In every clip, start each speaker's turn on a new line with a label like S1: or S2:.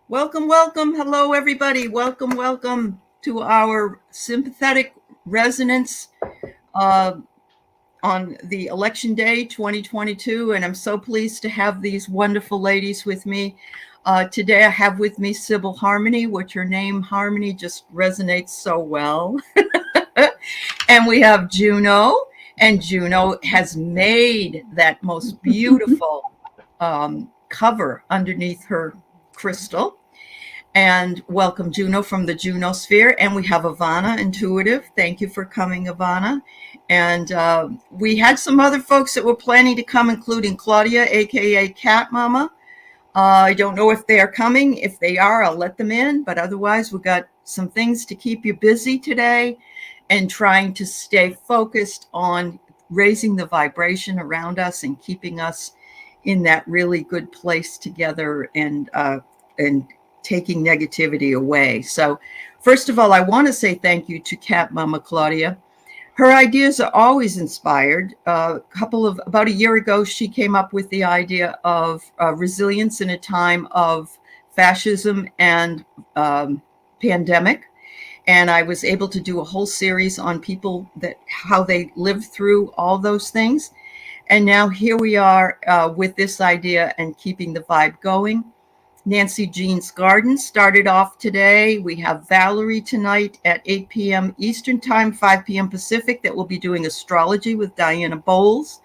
S1: Welcome, welcome. Hello, everybody. Welcome, welcome to our sympathetic resonance uh, on the election day 2022. And I'm so pleased to have these wonderful ladies with me. Today, I have with me Sybil Harmony, which her name, Harmony, just resonates so well. And we have Juno, and Juno has made that most beautiful cover underneath her crystal. And welcome, Juno, from the Juno sphere. And we have Ivana, Intuitive. Thank you for coming, Ivana. And we had some other folks that were planning to come, including Claudia, aka Cat Mama. I don't know if they are coming. If they are, I'll let them in. But otherwise, we've got some things to keep you busy today and trying to stay focused on raising the vibration around us and keeping us in that really good place together and taking negativity away. So first of all, I want to say thank you to Cat Mama Claudia. Her ideas are always inspired. About a year ago, she came up with the idea of resilience in a time of fascism and pandemic. And I was able to do a whole series on people how they lived through all those things. And now here we are with this idea and keeping the vibe going. Nancy Jeans Garden started off today. We have Valerie tonight at 8 p.m. Eastern Time, 5 p.m. Pacific, that will be doing astrology with Diana Bowles.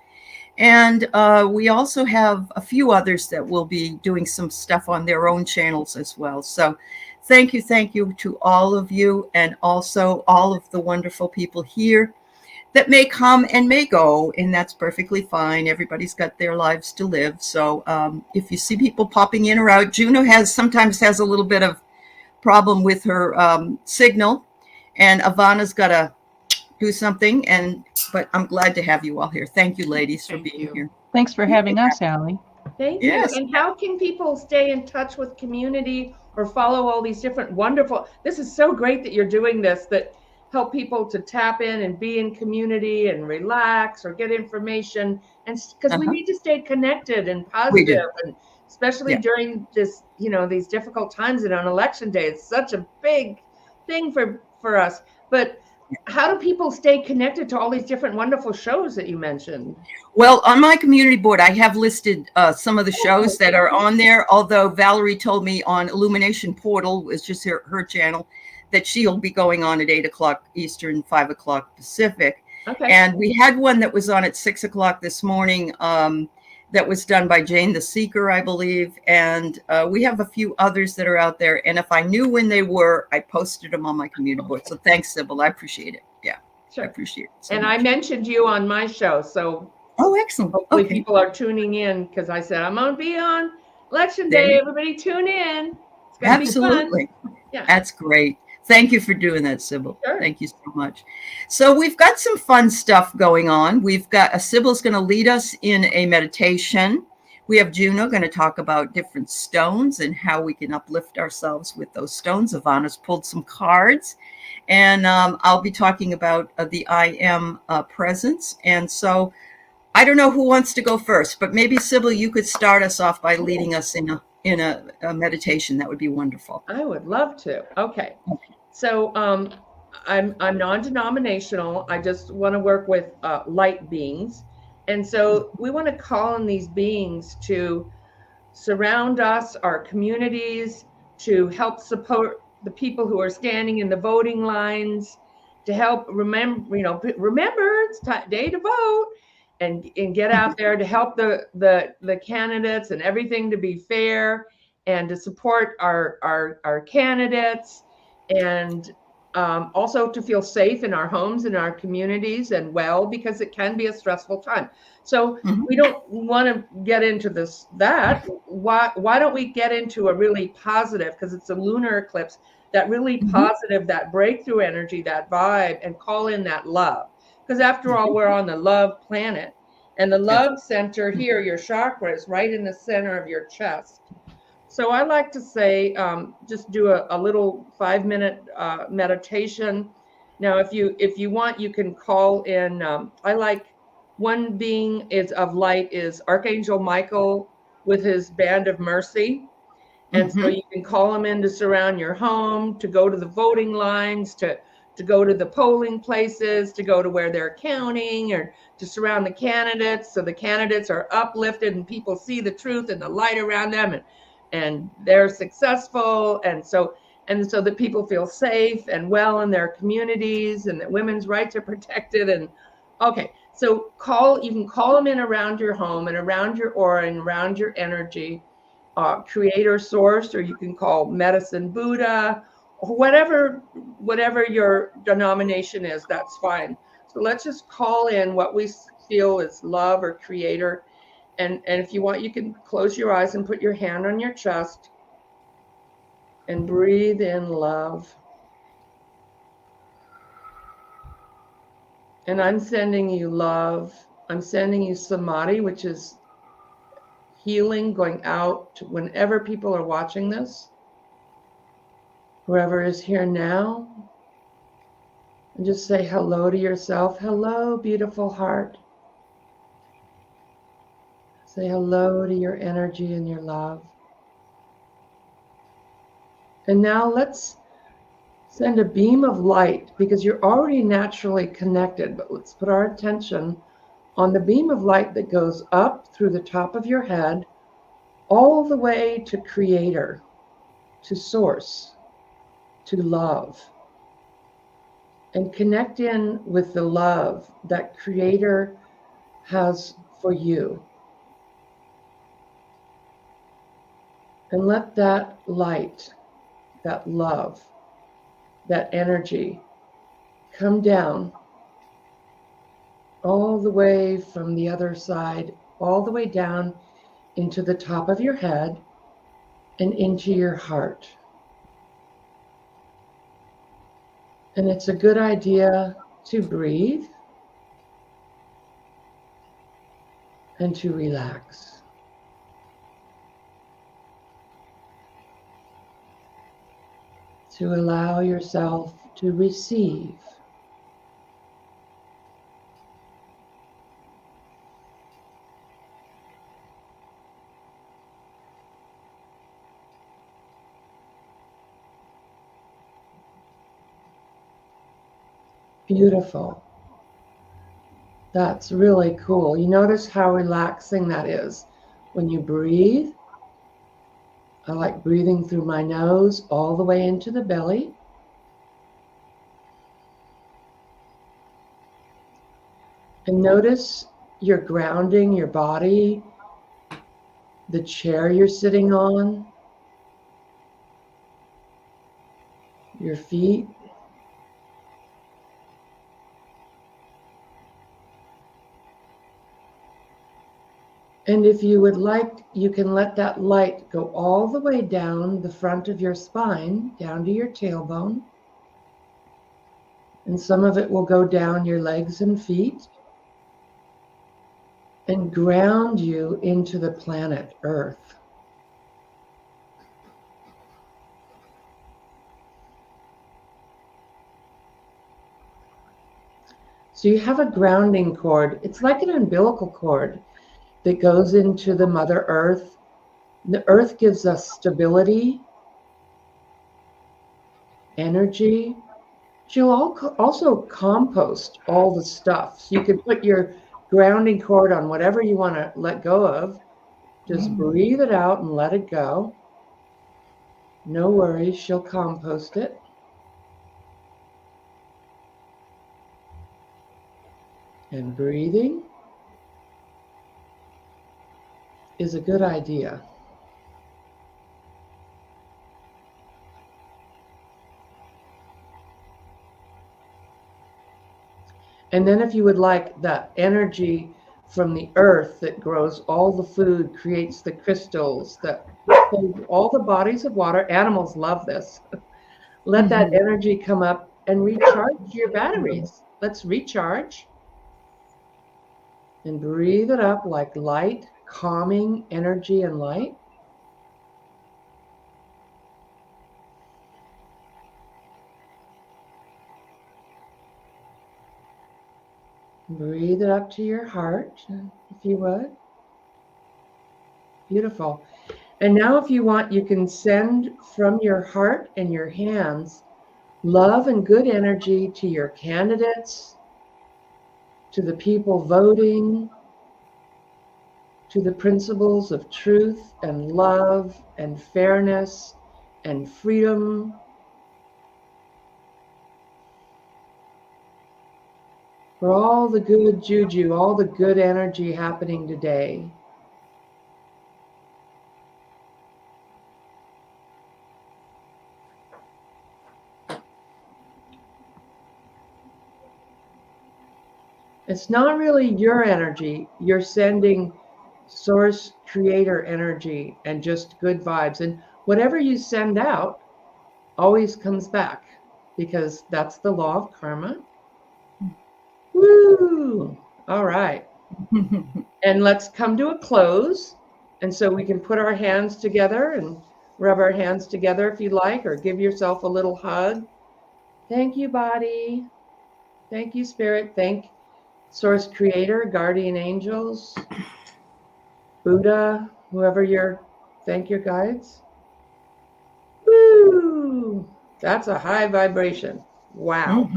S1: And we also have a few others that will be doing some stuff on their own channels as well. So thank you to all of you, and also all of the wonderful people here that may come and may go, and that's perfectly fine. Everybody's got their lives to live. So if you see people popping in or out, Juno sometimes has a little bit of problem with her signal, and Ivana's got to do something. But I'm glad to have you all here. Thank you, ladies, for being here.
S2: Thanks for having us, Allie.
S3: Thank you. And how can people stay in touch with community or follow all these different wonderful, this is so great that you're doing this, that help people to tap in and be in community and relax or get information, and because we need to stay connected and positive, and especially during this, these difficult times, and on election day, it's such a big thing for us. But how do people stay connected to all these different wonderful shows that you mentioned?
S1: Well, on my community board, I have listed some of the shows that are on there, although Valerie told me on Illumination Portal, was just her channel, that she'll be going on at 8 o'clock Eastern, 5 o'clock Pacific.
S3: Okay.
S1: And we had one that was on at 6 o'clock this morning that was done by Jane the Seeker, I believe. And we have a few others that are out there. And if I knew when they were, I posted them on my community board. So thanks, Sybil. I appreciate it. Yeah,
S3: sure.
S1: I appreciate it. So
S3: and
S1: much.
S3: I mentioned you on my show. So
S1: excellent.
S3: Hopefully people are tuning in, because I said, I'm going to be on election day. Everybody tune in. It's going to be fun.
S1: Yeah. That's great. Thank you for doing that, Sybil.
S3: Sure.
S1: Thank you so much. So we've got some fun stuff going on. We've got Sybil's going to lead us in a meditation. We have Juno going to talk about different stones and how we can uplift ourselves with those stones. Ivana's pulled some cards, and I'll be talking about the I Am presence. And so I don't know who wants to go first, but maybe Sybil, you could start us off by leading us in a meditation. That would be wonderful.
S3: I would love to. Okay. So I'm non-denominational. I just want to work with light beings. And so we want to call on these beings to surround us, our communities, to help support the people who are standing in the voting lines, to help remember it's day to vote, and get out there to help the candidates and everything to be fair, and to support our candidates, and also to feel safe in our homes and our communities, and because it can be a stressful time. So we don't want to get into that. Why don't we get into a really positive, because it's a lunar eclipse, that really positive, that breakthrough energy, that vibe, and call in that love. Because after all, we're on the love planet, and the love center here, your chakra, is right in the center of your chest. So I like to say, just do a little 5-minute meditation. Now, if you want, you can call in. I like one being of light is Archangel Michael with his band of mercy. And so you can call them in to surround your home, to go to the voting lines, to go to the polling places, to go to where they're counting, or to surround the candidates so the candidates are uplifted and people see the truth and the light around them, and they're successful. And so that people feel safe and well in their communities, and that women's rights are protected. And okay, so you can call them in around your home and around your aura and around your energy. Creator source, or you can call medicine Buddha, or whatever your denomination is, that's fine. So let's just call in what we feel is love or creator. And if you want, you can close your eyes and put your hand on your chest and breathe in love. And I'm sending you love. I'm sending you samadhi, which is healing, going out to whenever people are watching this. Whoever is here now, and just say hello to yourself. Hello, beautiful heart. Say hello to your energy and your love. And now let's send a beam of light, because you're already naturally connected, but let's put our attention on the beam of light that goes up through the top of your head, all the way to Creator, to Source, to love. And connect in with the love that Creator has for you. And let that light, that love, that energy come down all the way from the other side, all the way down into the top of your head and into your heart. And it's a good idea to breathe and to relax. To allow yourself to receive. Beautiful. That's really cool. You notice how relaxing that is when you breathe. I like breathing through my nose all the way into the belly. And notice you're grounding your body, the chair you're sitting on, your feet. And if you would like, you can let that light go all the way down the front of your spine, down to your tailbone. And some of it will go down your legs and feet and ground you into the planet Earth. So you have a grounding cord. It's like an umbilical cord that goes into the Mother Earth. The Earth gives us stability, energy. She'll also compost all the stuff. So you can put your grounding cord on whatever you want to let go of. Just breathe it out and let it go. No worries, she'll compost it. And breathing is a good idea. And then if you would like, that energy from the earth that grows all the food, creates the crystals that hold all the bodies of water. Animals love this. Let that energy come up and recharge your batteries. Let's recharge. And breathe it up like light, calming energy and light. Breathe it up to your heart, if you would. Beautiful. And now if you want, you can send from your heart and your hands love and good energy to your candidates, to the people voting, to the principles of truth and love and fairness and freedom. For all the good juju, all the good energy happening today. It's not really your energy. You're sending source creator energy and just good vibes. And whatever you send out always comes back, because that's the law of karma. Woo! All right. And let's come to a close. And so we can put our hands together and rub our hands together if you like, or give yourself a little hug. Thank you, body. Thank you, spirit. Thank source creator, guardian angels, Buddha, whoever thank your guides. Woo! That's a high vibration. Wow.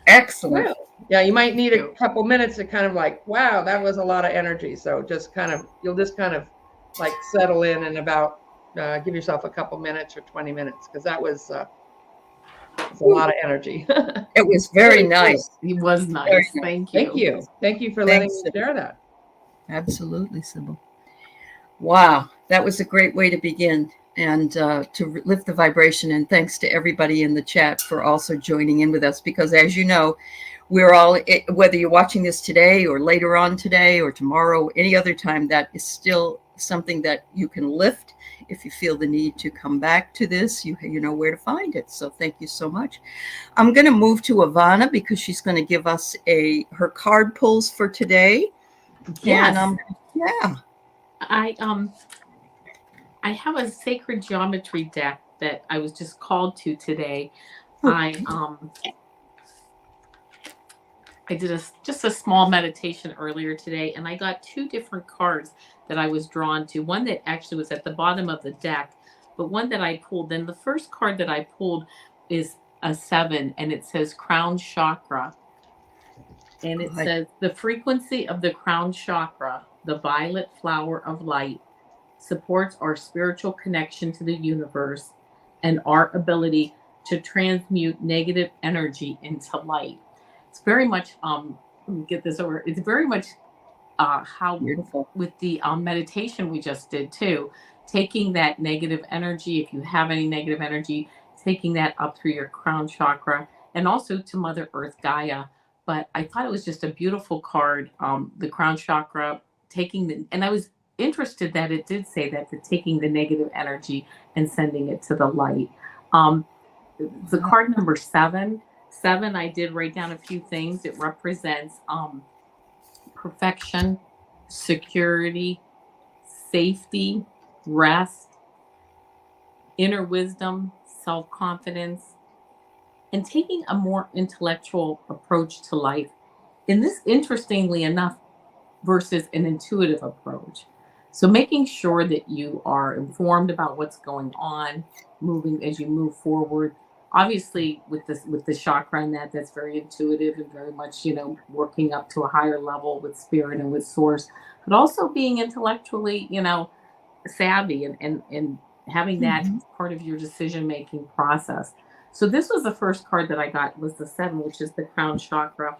S1: Excellent.
S3: Wow. Yeah, you might need a couple minutes to kind of like, wow, that was a lot of energy. So you'll just kind of like settle in and about, give yourself a couple minutes or 20 minutes, because that was a lot of energy.
S1: It was very nice.
S2: It was nice. Thank you.
S3: Thank you. Thank you for letting me share that.
S1: Absolutely, Sybil. Wow, that was a great way to begin and to lift the vibration. And thanks to everybody in the chat for also joining in with us, because as you know, we're all, whether you're watching this today or later on today or tomorrow, any other time, that is still something that you can lift. If you feel the need to come back to this, you know where to find it. So thank you so much. I'm going to move to Ivana, because she's going to give us her card pulls for today.
S2: Yes.
S1: And, yeah.
S2: I have a sacred geometry deck that I was just called to today. I did just a small meditation earlier today, and I got two different cards that I was drawn to. One that actually was at the bottom of the deck, but one that I pulled. Then the first card that I pulled is a 7, and it says Crown Chakra. And it says, the frequency of the crown chakra, the violet flower of light, supports our spiritual connection to the universe and our ability to transmute negative energy into light. It's very much, let me get this over. It's very much how
S1: Beautiful.
S2: With the meditation we just did too, taking that negative energy, if you have any negative energy, taking that up through your crown chakra and also to Mother Earth Gaia. But I thought it was just a beautiful card, the crown chakra, and I was interested that it did say that, taking the negative energy and sending it to the light. The card number 7, I did write down a few things. It represents perfection, security, safety, rest, inner wisdom, self-confidence, and taking a more intellectual approach to life. And this, interestingly enough, versus an intuitive approach. So making sure that you are informed about what's going on, moving as you move forward. Obviously, with the chakra and that's very intuitive and very much, working up to a higher level with spirit and with source, but also being intellectually, savvy and having that part of your decision-making process. So this was the first card that I got, was the 7, which is the crown chakra.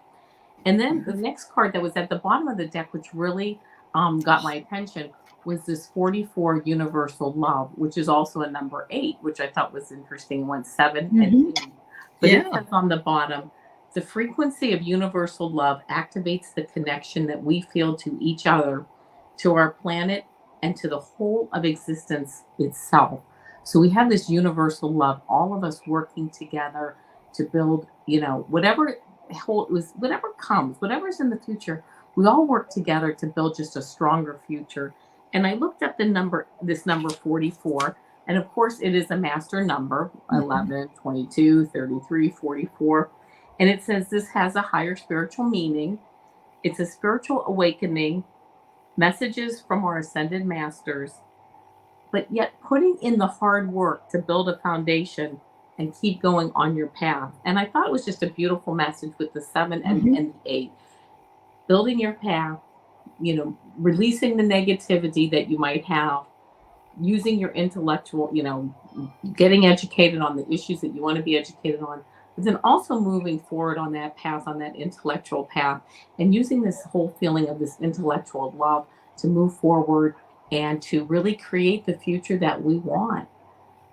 S2: And then the next card that was at the bottom of the deck, which really got my attention, was this 44 universal love, which is also a number 8, which I thought was interesting. Went 7 and 8. But it says on the bottom, the frequency of universal love activates the connection that we feel to each other, to our planet, and to the whole of existence itself. So we have this universal love, all of us working together to build, whatever comes, whatever's in the future, we all work together to build just a stronger future. And I looked up this number 44, and of course it is a master number, 11, 22, 33, 44. And it says this has a higher spiritual meaning. It's a spiritual awakening, messages from our ascended masters, but yet putting in the hard work to build a foundation and keep going on your path. And I thought it was just a beautiful message with the 7 and the 8. Building your path, releasing the negativity that you might have, using your intellectual, getting educated on the issues that you want to be educated on, but then also moving forward on that path, on that intellectual path, and using this whole feeling of this intellectual love to move forward and to really create the future that we want.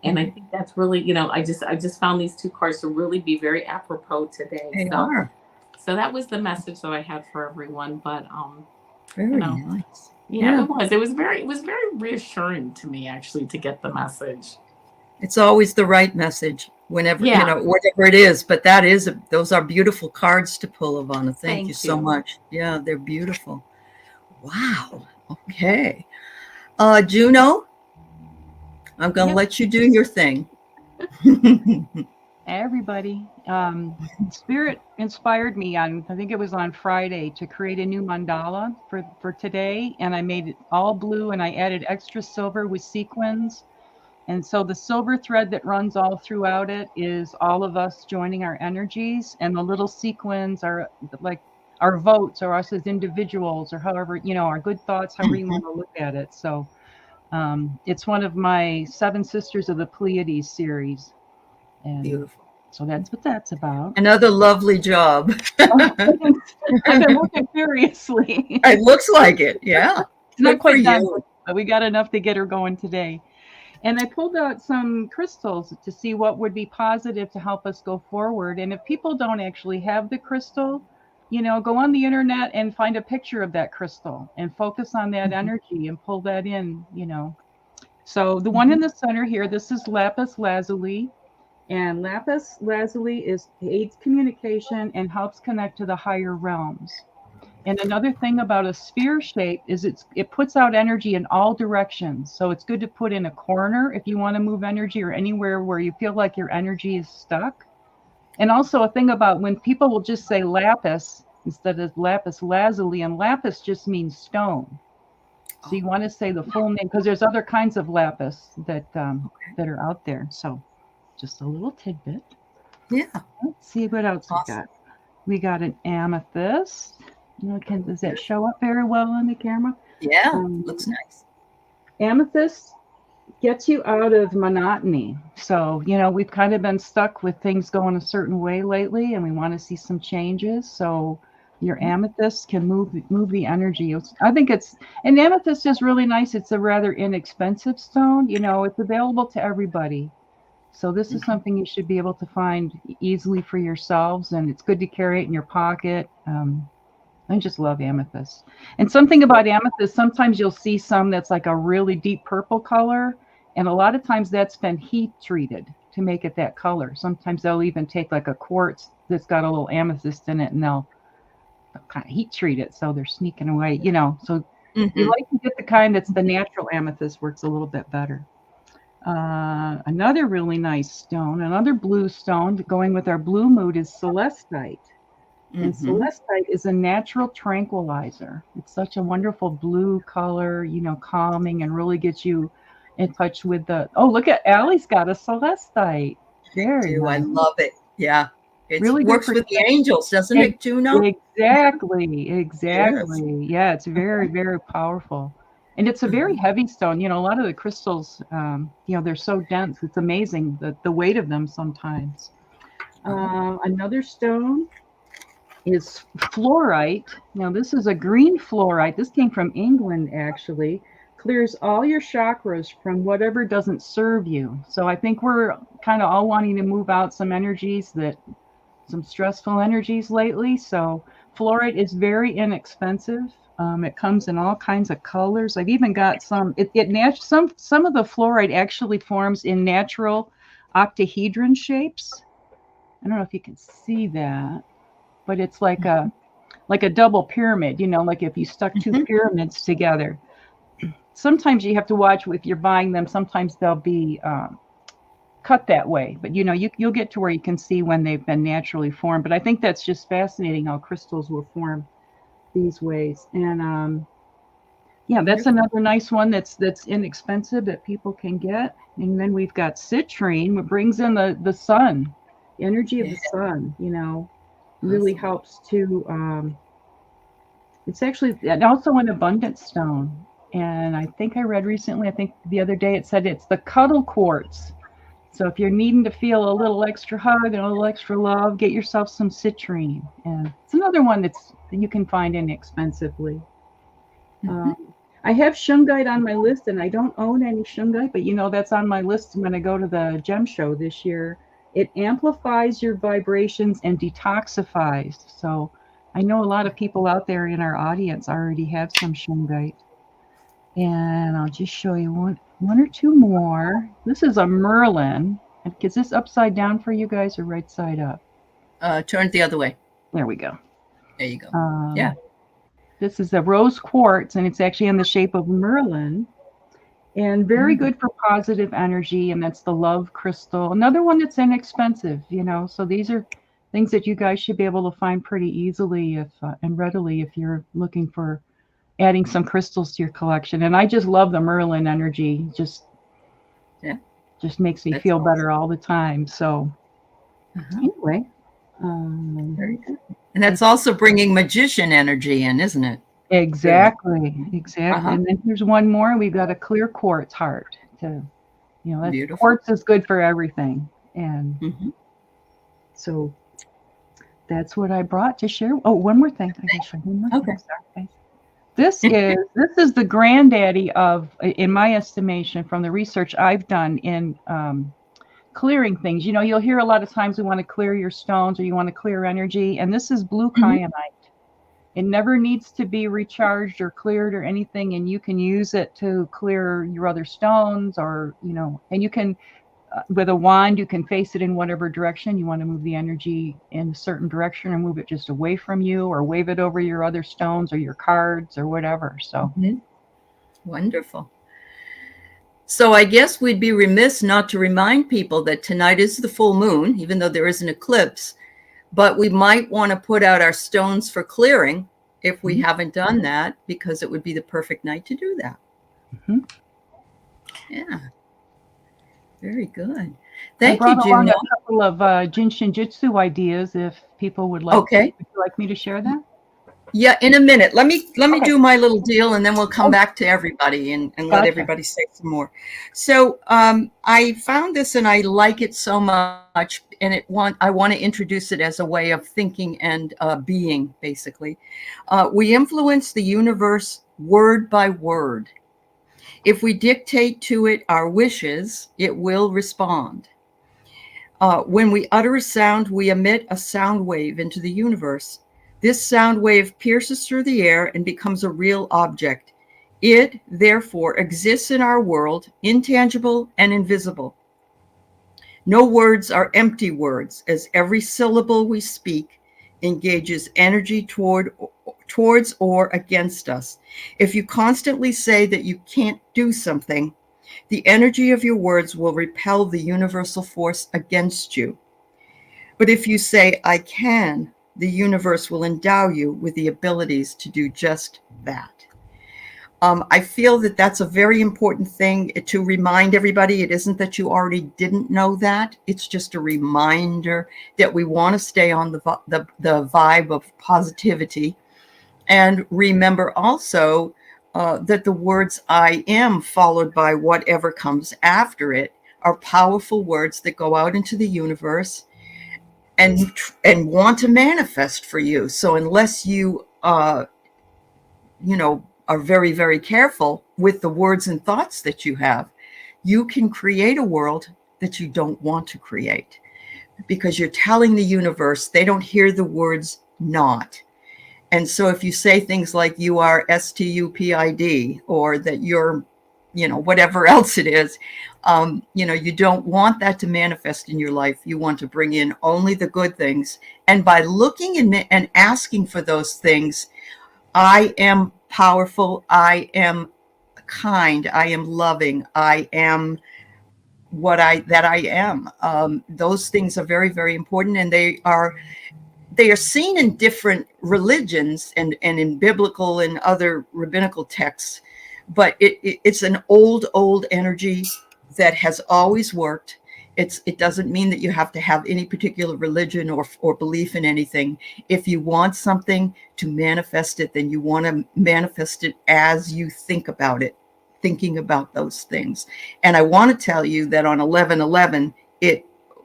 S2: And I think that's really, I just found these 2 cards to really be very apropos today.
S1: They are.
S2: So that was the message that I had for everyone. But
S1: very nice.
S2: Yeah, it was. It was very reassuring to me, actually, to get the message.
S1: It's always the right message whenever, whatever it is. But those are beautiful cards to pull, Ivana. Thank you so much. Yeah, they're beautiful. Wow. Okay. Juno, I'm going to let you do your thing.
S4: Everybody, Spirit inspired me I think it was on Friday, to create a new mandala for today. And I made it all blue, and I added extra silver with sequins. And so the silver thread that runs all throughout it is all of us joining our energies. And the little sequins are like our votes, or us as individuals, or however, our good thoughts, however you want to look at it. So it's one of my 7 Sisters of the Pleiades series. And
S1: beautiful.
S4: So that's what that's about.
S1: Another lovely job.
S4: I've been working furiously.
S1: It looks like it. Yeah.
S4: It's not quite done, but we got enough to get her going today. And I pulled out some crystals to see what would be positive to help us go forward. And if people don't actually have the crystal, go on the internet and find a picture of that crystal and focus on that energy and pull that in, So the one in the center here, this is lapis lazuli. And lapis lazuli aids communication and helps connect to the higher realms. And another thing about a sphere shape is it puts out energy in all directions. So it's good to put in a corner if you want to move energy, or anywhere where you feel like your energy is stuck. And also a thing about when people will just say lapis instead of lapis lazuli, and lapis just means stone. So you want to say the full name, because there's other kinds of lapis that are out there. So just a little tidbit.
S1: Yeah.
S4: Let's see what else we got. We got an amethyst. Does that show up very well on the camera?
S1: Yeah, looks nice.
S4: Amethyst gets you out of monotony. So, we've kind of been stuck with things going a certain way lately, and we want to see some changes. So your amethyst can move the energy. I think and amethyst is really nice. It's a rather inexpensive stone. It's available to everybody. So this is something you should be able to find easily for yourselves, and it's good to carry it in your pocket. I just love amethyst. And something about amethyst, sometimes you'll see some that's like a really deep purple color, and a lot of times that's been heat treated to make it that color. Sometimes they'll even take like a quartz that's got a little amethyst in it, and they'll kind of heat treat it, so they're sneaking away, So you like to get the kind that's the natural amethyst, works a little bit better. Another really nice stone, another blue stone going with our blue mood, is celestite. And celestite is a natural tranquilizer. It's such a wonderful blue color, calming, and really gets you in touch with look at Allie's got a celestite. Very nice.
S1: I love it. Yeah. It
S4: really
S1: works with the angels, doesn't it, Juno?
S4: Exactly. Yes. Yeah, it's very, very powerful. And it's a very heavy stone. A lot of the crystals, they're so dense. It's amazing the weight of them sometimes. Another stone is fluorite. Now, this is a green fluorite. This came from England, actually. Clears all your chakras from whatever doesn't serve you. So I think we're kind of all wanting to move out some energies, some stressful energies lately. So fluorite is very inexpensive. It comes in all kinds of colors. I've even got some. Some of the fluorite actually forms in natural octahedron shapes. I don't know if you can see that, but it's like a double pyramid. Like if you stuck 2 pyramids together. Sometimes you have to watch if you're buying them. Sometimes they'll be cut that way, but you'll get to where you can see when they've been naturally formed. But I think that's just fascinating how crystals will form these ways. And Yeah, that's another nice one that's inexpensive that people can get. And then we've got citrine, which brings in the sun, the energy of the sun, really
S1: Awesome.
S4: helps to it's actually and also an abundance stone. And I think I read recently, I think the other day it said it's the cuddle quartz. So if you're needing to feel a little extra hug and a little extra love, get yourself some citrine. And it's another one that you can find inexpensively. I have shungite on my list, and I don't own any shungite, but that's on my list when I go to the gem show this year. It amplifies your vibrations and detoxifies. So I know a lot of people out there in our audience already have some shungite. And I'll just show you one or two more. This is a Merlin. Is this upside down for you guys or right side up?
S1: Turn it the other way.
S4: There we go.
S1: There you go. Yeah.
S4: This is a rose quartz, and it's actually in the shape of Merlin. And very good for positive energy, and that's the love crystal. Another one that's inexpensive, So these are things that you guys should be able to find pretty easily and readily if you're looking for adding some crystals to your collection. And I just love the Merlin energy. Just makes me feel better all the time. So anyway.
S1: Very good. And that's also bringing magician energy in, isn't it?
S4: Exactly. And then here's one more. We've got a clear quartz heart. Beautiful. Quartz is good for everything. And so that's what I brought to share. Oh, one more thing. I can show one more thing. Sorry, guys. This is the granddaddy of, in my estimation, from the research I've done in clearing things. You'll hear a lot of times we want to clear your stones or you want to clear energy, and this is blue kyanite. It never needs to be recharged or cleared or anything, and you can use it to clear your other stones, or and you can with a wand you can face it in whatever direction you want to move the energy in a certain direction, or move it just away from you, or wave it over your other stones or your cards or whatever. So
S1: wonderful. So I guess we'd be remiss not to remind people that tonight is the full moon, even though there is an eclipse, but we might want to put out our stones for clearing if we haven't done that, because it would be the perfect night to do that. Yeah. Very good. Thank you, Jim.
S4: A couple of Jin Shin Jyutsu ideas if people would like.
S1: Okay.
S4: Would you like me to share that?
S1: Yeah, in a minute. Let me do my little deal, and then we'll come back to everybody and let everybody say some more. So I found this and I like it so much, and I want to introduce it as a way of thinking and being, basically. We influence the universe word by word. If we dictate to it our wishes, it will respond. When we utter a sound, we emit a sound wave into the universe. This sound wave pierces through the air and becomes a real object. It, therefore, exists in our world, intangible and invisible. No words are empty words, as every syllable we speak engages energy towards or against us. If you constantly say that you can't do something, the energy of your words will repel the universal force against you. But if you say, I can, the universe will endow you with the abilities to do just that. I feel that that's a very important thing to remind everybody. It isn't that you already didn't know that. It's just a reminder that we want to stay on the vibe of positivity. And remember also that the words I am, followed by whatever comes after it, are powerful words that go out into the universe and want to manifest for you. So unless you, are very, very careful with the words and thoughts that you have, you can create a world that you don't want to create, because you're telling the universe they don't hear the words not. And so if you say things like you are stupid, or that you're, whatever else it is, you don't want that to manifest in your life. You want to bring in only the good things. And by looking and asking for those things, I am powerful, I am kind, I am loving, I am that I am. Those things are very, very important, and they are seen in different religions and in biblical and other rabbinical texts. but it's an old energy that has always worked. It doesn't mean that you have to have any particular religion or belief in anything. If you want something to manifest it, then you want to manifest it as you think about it, thinking about those things. And I want to tell you that on 11/11,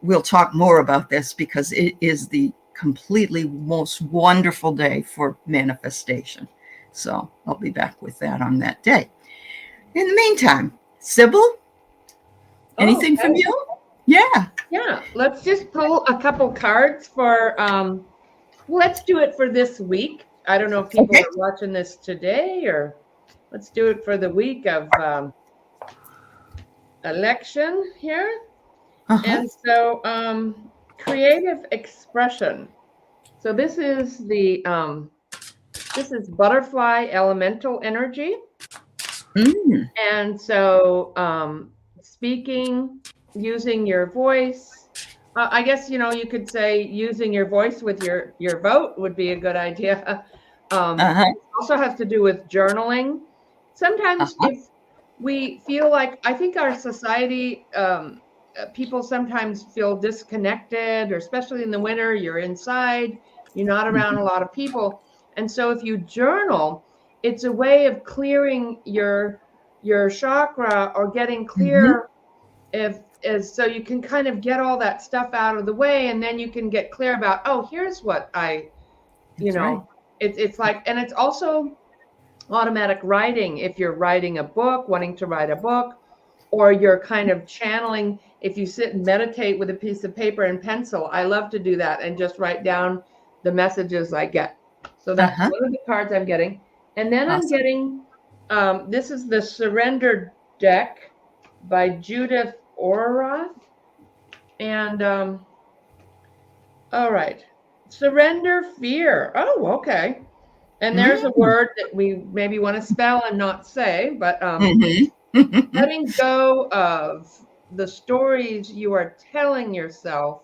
S1: we'll talk more about this because it is the completely most wonderful day for manifestation. So I'll be back with that on that day. In the meantime, Sybil, anything from you? Yeah.
S3: Yeah, let's just pull a couple cards for, let's do it for this week. I don't know if people are watching this today, or let's do it for the week of election here. And so creative expression. So this is the this is butterfly elemental energy. And so speaking, using your voice, I guess, you know, you could say using your voice with your vote would be a good idea. Also has to do with journaling. Sometimes if we feel like, I think our society, people sometimes feel disconnected, or especially in the winter, you're inside, you're not around a lot of people. And so if you journal, it's a way of clearing your chakra, or getting clear, so you can kind of get all that stuff out of the way, and then you can get clear about, oh, here's what it's like. And it's also automatic writing. If you're writing a book, wanting to write a book, or you're kind of channeling, if you sit and meditate with a piece of paper and pencil, I love to do that and just write down the messages I get. So that's one of the cards I'm getting. And then I'm getting, this is the Surrender deck by Judith Oraroth. And all right, surrender fear. Oh, okay. And there's a word that we maybe want to spell and not say, but letting go of the stories you are telling yourself.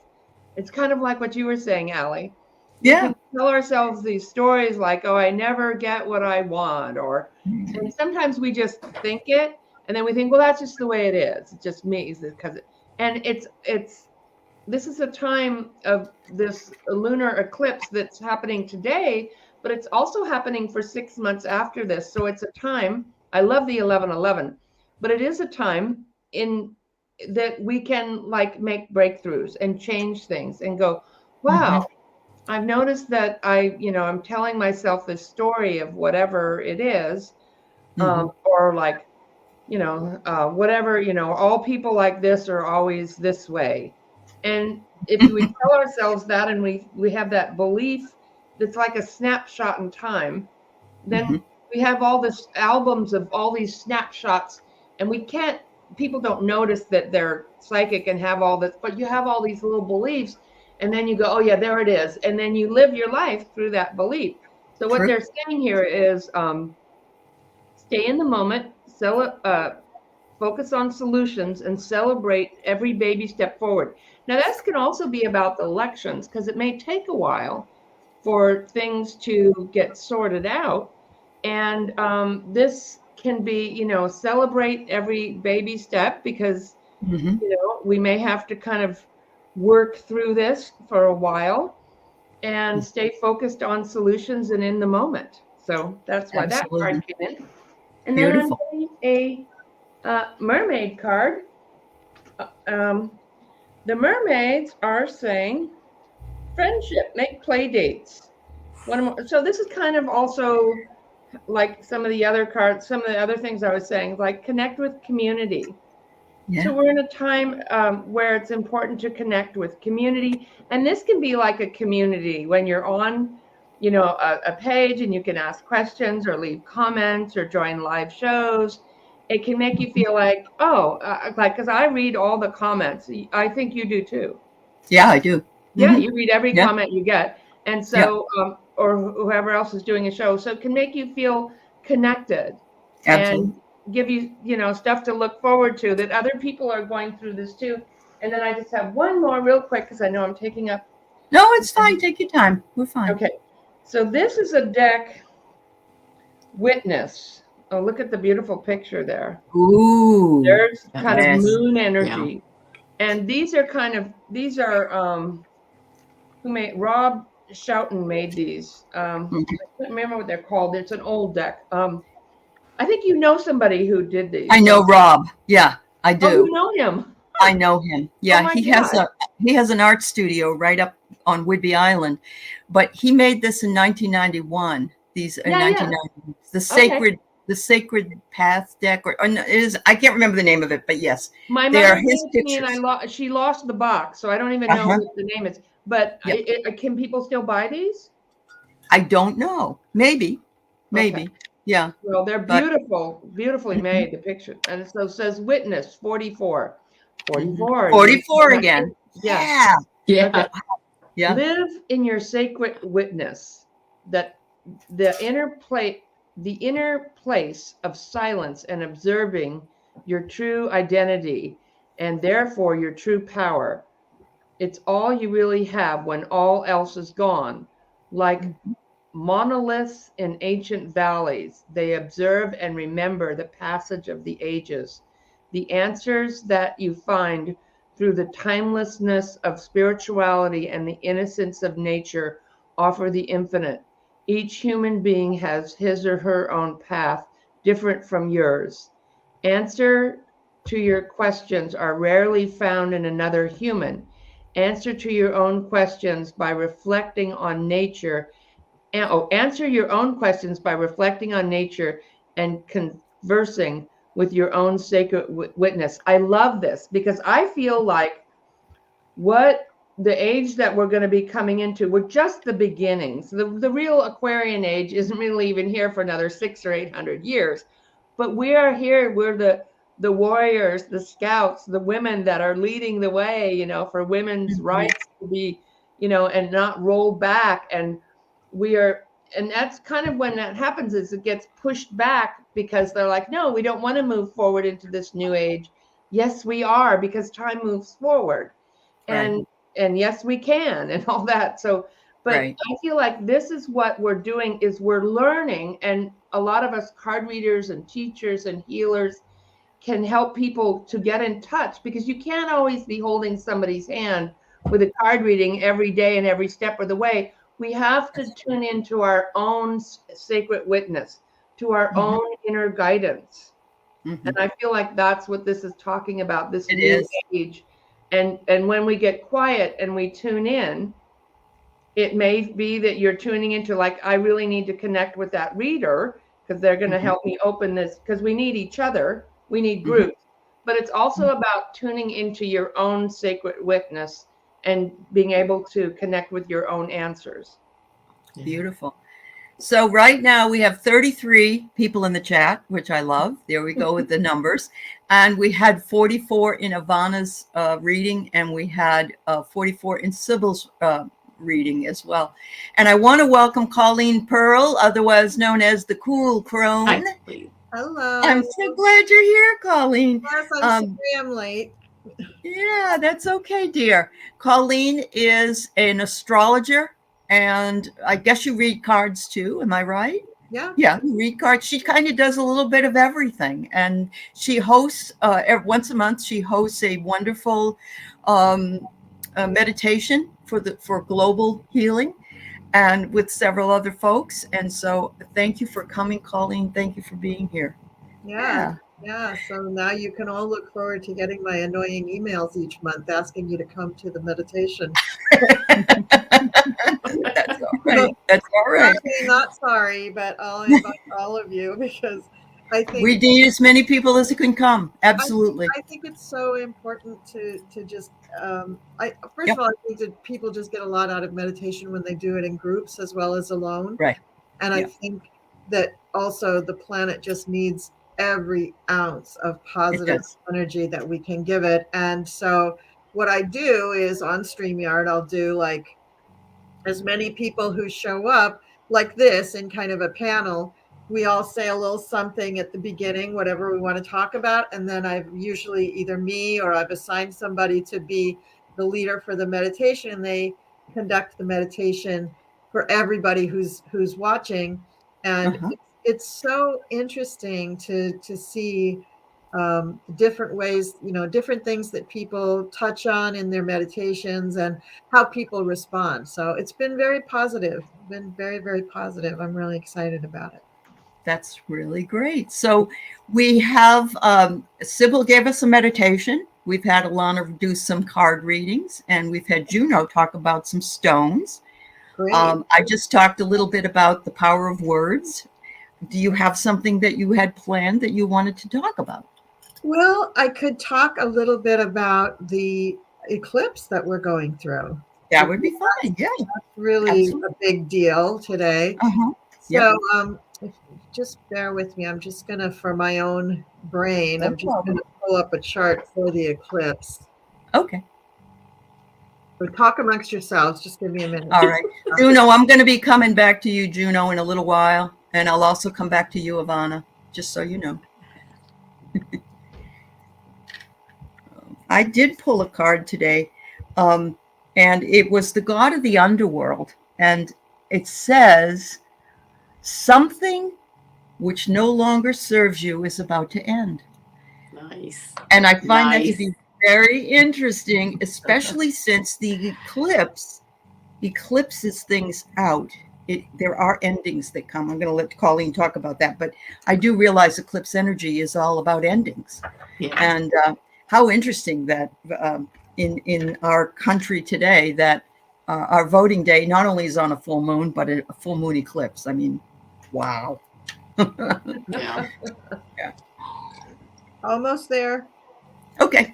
S3: It's kind of like what you were saying, Allie. We can tell ourselves these stories like, oh, I never get what I want, or and sometimes we just think it, and then we think, well, that's just the way it is. It's just me, because this is a time of this lunar eclipse that's happening today, but it's also happening for 6 months after this. So it's a time, I love the 11/11, but it is a time in that we can like make breakthroughs and change things and go, wow, I've noticed that I'm telling myself this story of whatever it is, or like, whatever, all people like this are always this way. And if we tell ourselves that, and we have that belief that's like a snapshot in time, then we have all this albums of all these snapshots, and people don't notice that they're psychic and have all this, but you have all these little beliefs, and then you go, oh yeah, there it is. And then you live your life through that belief. So what they're saying here is stay in the moment, focus on solutions, and celebrate every baby step forward. Now that can also be about the elections, because it may take a while for things to get sorted out. And this can be, celebrate every baby step, because, we may have to kind of work through this for a while, and stay focused on solutions and in the moment. So that's why that card came in. And then I'm getting a mermaid card. The mermaids are saying friendship, make play dates. So this is kind of also like some of the other cards, some of the other things I was saying, like connect with community. So we're in a time where it's important to connect with community. And this can be like a community when you're on, a page, and you can ask questions or leave comments or join live shows. It can make you feel like, because I read all the comments. I think you do too.
S1: Yeah, I do.
S3: Yeah, you read every comment you get. And so, or whoever else is doing a show. So it can make you feel connected. Absolutely. And give you, stuff to look forward to, that other people are going through this too. And then I just have one more real quick, because I know I'm taking up.
S1: No, it's fine. Take your time. We're fine.
S3: Okay. So this is a deck, Witness. Oh, look at the beautiful picture there.
S1: Ooh.
S3: There's kind of
S1: Yes.
S3: moon energy. And these are who made Rob Shoughton made these. I can't remember what they're called. It's an old deck. I think you know somebody who did these.
S1: I know Rob. Yeah, I
S3: Oh,
S1: do.
S3: you know him.
S1: I know him. Yeah,
S3: my
S1: he has an art studio right up on Whidbey Island, but he made this in 1991. These in
S3: Yeah,
S1: 1990.
S3: Okay.
S1: The sacred path deck, or I can't remember the name of it, but yes,
S3: My
S1: they are
S3: mother
S1: his
S3: gave me, and
S1: pictures.
S3: she lost the box, so I don't even know what the name is. But
S1: Yep.
S3: can people still buy these?
S1: I don't know. Maybe.
S3: Okay.
S1: Yeah.
S3: Well, they're
S1: But
S3: beautiful, beautifully made, the picture. And so it says witness 44. 44.
S1: 44 again.
S3: Yeah.
S2: Yeah.
S3: Okay.
S1: Yeah.
S3: Live in your sacred witness, that the inner place of silence and observing your true identity and therefore your true power. It's all you really have when all else is gone. Like monoliths in ancient valleys, they observe and remember the passage of the ages. The answers that you find through the timelessness of spirituality and the innocence of nature offer the infinite. Each human being has his or her own path, different from yours. Answer to your questions are rarely found in another human. Answer to your own questions by reflecting on nature. Answer your own questions by reflecting on nature and conversing with your own sacred witness. I love this because I feel like what the age that we're going to be coming into, we're just the beginnings. The real Aquarian age isn't really even here for another 600 or 800 years, but we are here. We're the warriors, the scouts, the women that are leading the way, for women's rights to be, and not roll back. And that's kind of when that happens, is it gets pushed back because they're like, no, we don't want to move forward into this new age. Yes, we are, because time moves forward. And yes, we can, and all that. So, but I feel like this is what we're doing, is we're learning. And a lot of us card readers and teachers and healers can help people to get in touch, because you can't always be holding somebody's hand with a card reading every day and every step of the way. We have to tune into our own sacred witness, to our own inner guidance. And I feel like that's what this is talking about, this new age. And when we get quiet and we tune in, it may be that you're tuning into, like, I really need to connect with that reader, because they're going to help me open this, because we need each other. We need groups. But it's also about tuning into your own sacred witness and being able to connect with your own answers.
S1: Beautiful. So right now we have 33 people in the chat, which I love. There we go with the numbers. And we had 44 in Ivana's reading, and we had 44 in Sybil's reading as well. And I want to welcome Colleen Pearl, otherwise known as the Cool Crone.
S5: Hello.
S1: I'm so glad you're here, Colleen.
S5: Yes, I'm sorry I'm late.
S1: Yeah, that's okay, dear. Colleen is an astrologer, and I guess you read cards too. Am I right?
S5: Yeah.
S1: Yeah, you read cards. She kind of does a little bit of everything, and she hosts once a month. She hosts a wonderful meditation for global healing, and with several other folks. And so, thank you for coming, Colleen. Thank you for being here.
S5: Yeah. So now you can all look forward to getting my annoying emails each month asking you to come to the meditation.
S1: That's all right. That's all right.
S5: Not sorry, but I'll invite all of you, because I think
S1: we need as many people as can come. Absolutely.
S5: I think it's so important to just first of all, I think that people just get a lot out of meditation when they do it in groups as well as alone.
S1: Right.
S5: And I think that also the planet just needs every ounce of positive energy that we can give it. And so what I do is, on StreamYard, I'll do like as many people who show up like this in kind of a panel. We all say a little something at the beginning, whatever we want to talk about. And then I've usually either me or I've assigned somebody to be the leader for the meditation, and they conduct the meditation for everybody who's watching. And it's so interesting to see different ways, different things that people touch on in their meditations and how people respond. So it's been very positive, been very, very positive. I'm really excited about it.
S1: That's really great. So we have Sybil gave us a meditation. We've had Alana do some card readings, and we've had Juno talk about some stones.
S5: Great.
S1: I just talked a little bit about the power of words. Do you have something that you had planned that you wanted to talk about?
S5: Well, I could talk a little bit about the eclipse that we're going through.
S1: That would be fine. Yeah.
S5: That's really
S1: Absolutely.
S5: a big deal today.
S1: Uh-huh.
S5: So just bear with me. I'm just going to, for my own brain,
S1: No
S5: I'm just
S1: problem.
S5: going to pull up a chart for the eclipse.
S1: Okay.
S5: So talk amongst yourselves. Just give me a minute.
S1: All right. Juno, I'm going to be coming back to you, Juno, in a little while. And I'll also come back to you, Ivana, just so you know. I did pull a card today, and it was the god of the underworld. And it says, something which no longer serves you is about to end.
S2: Nice.
S1: And I find that to
S2: Nice.
S1: be very interesting, especially since the eclipse eclipses things out. There are endings that come. I'm going to let Colleen talk about that, but I do realize eclipse energy is all about endings.
S2: Yeah.
S1: And how interesting that in our country today that our voting day not only is on a full moon, but a full moon eclipse. I mean, wow.
S2: Yeah.
S1: Yeah.
S5: Almost there.
S1: Okay.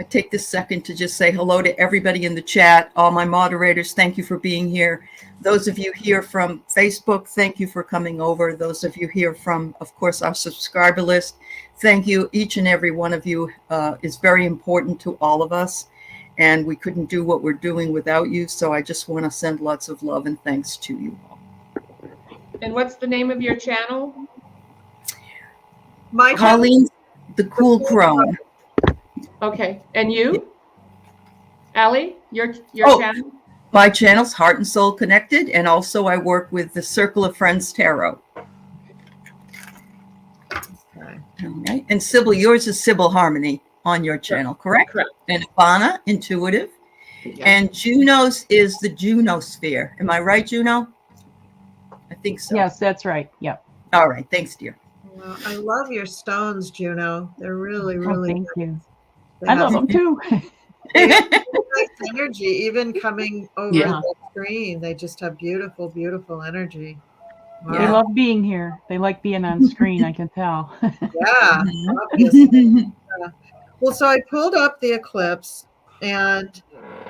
S1: I take this second to just say hello to everybody in the chat, all my moderators. Thank you for being here. Those of you here from Facebook, thank you for coming over. Those of you here from, of course, our subscriber list, thank you. Each and every one of you is very important to all of us, and we couldn't do what we're doing without you. So I just want to send lots of love and thanks to you all.
S3: And what's the name of your channel?
S5: My
S1: Colleen's The Cool Crone.
S3: Okay. And you? Allie, your
S1: Oh.
S3: channel?
S1: My channel's Heart and Soul Connected, and also I work with the Circle of Friends Tarot.
S5: Okay.
S1: All right. And Sybil, yours is Sybil Harmony on your channel, correct?
S3: Correct.
S1: And Ivana, Intuitive.
S2: Yeah.
S1: And Juno's is the Junosphere. Am I right, Juno? I think so.
S4: Yes, that's right. Yep.
S1: All right. Thanks, dear.
S5: Well, I love your stones, Juno. They're really,
S4: Oh,
S5: really
S4: thank
S5: good.
S4: you.
S5: They
S4: I
S5: have
S4: love them too.
S5: nice energy, even coming over
S2: Yeah.
S5: the screen. They just have beautiful, beautiful energy. Wow.
S4: They love being here. They like being on screen, I can tell.
S5: Yeah, obviously. Well, so I pulled up the eclipse, and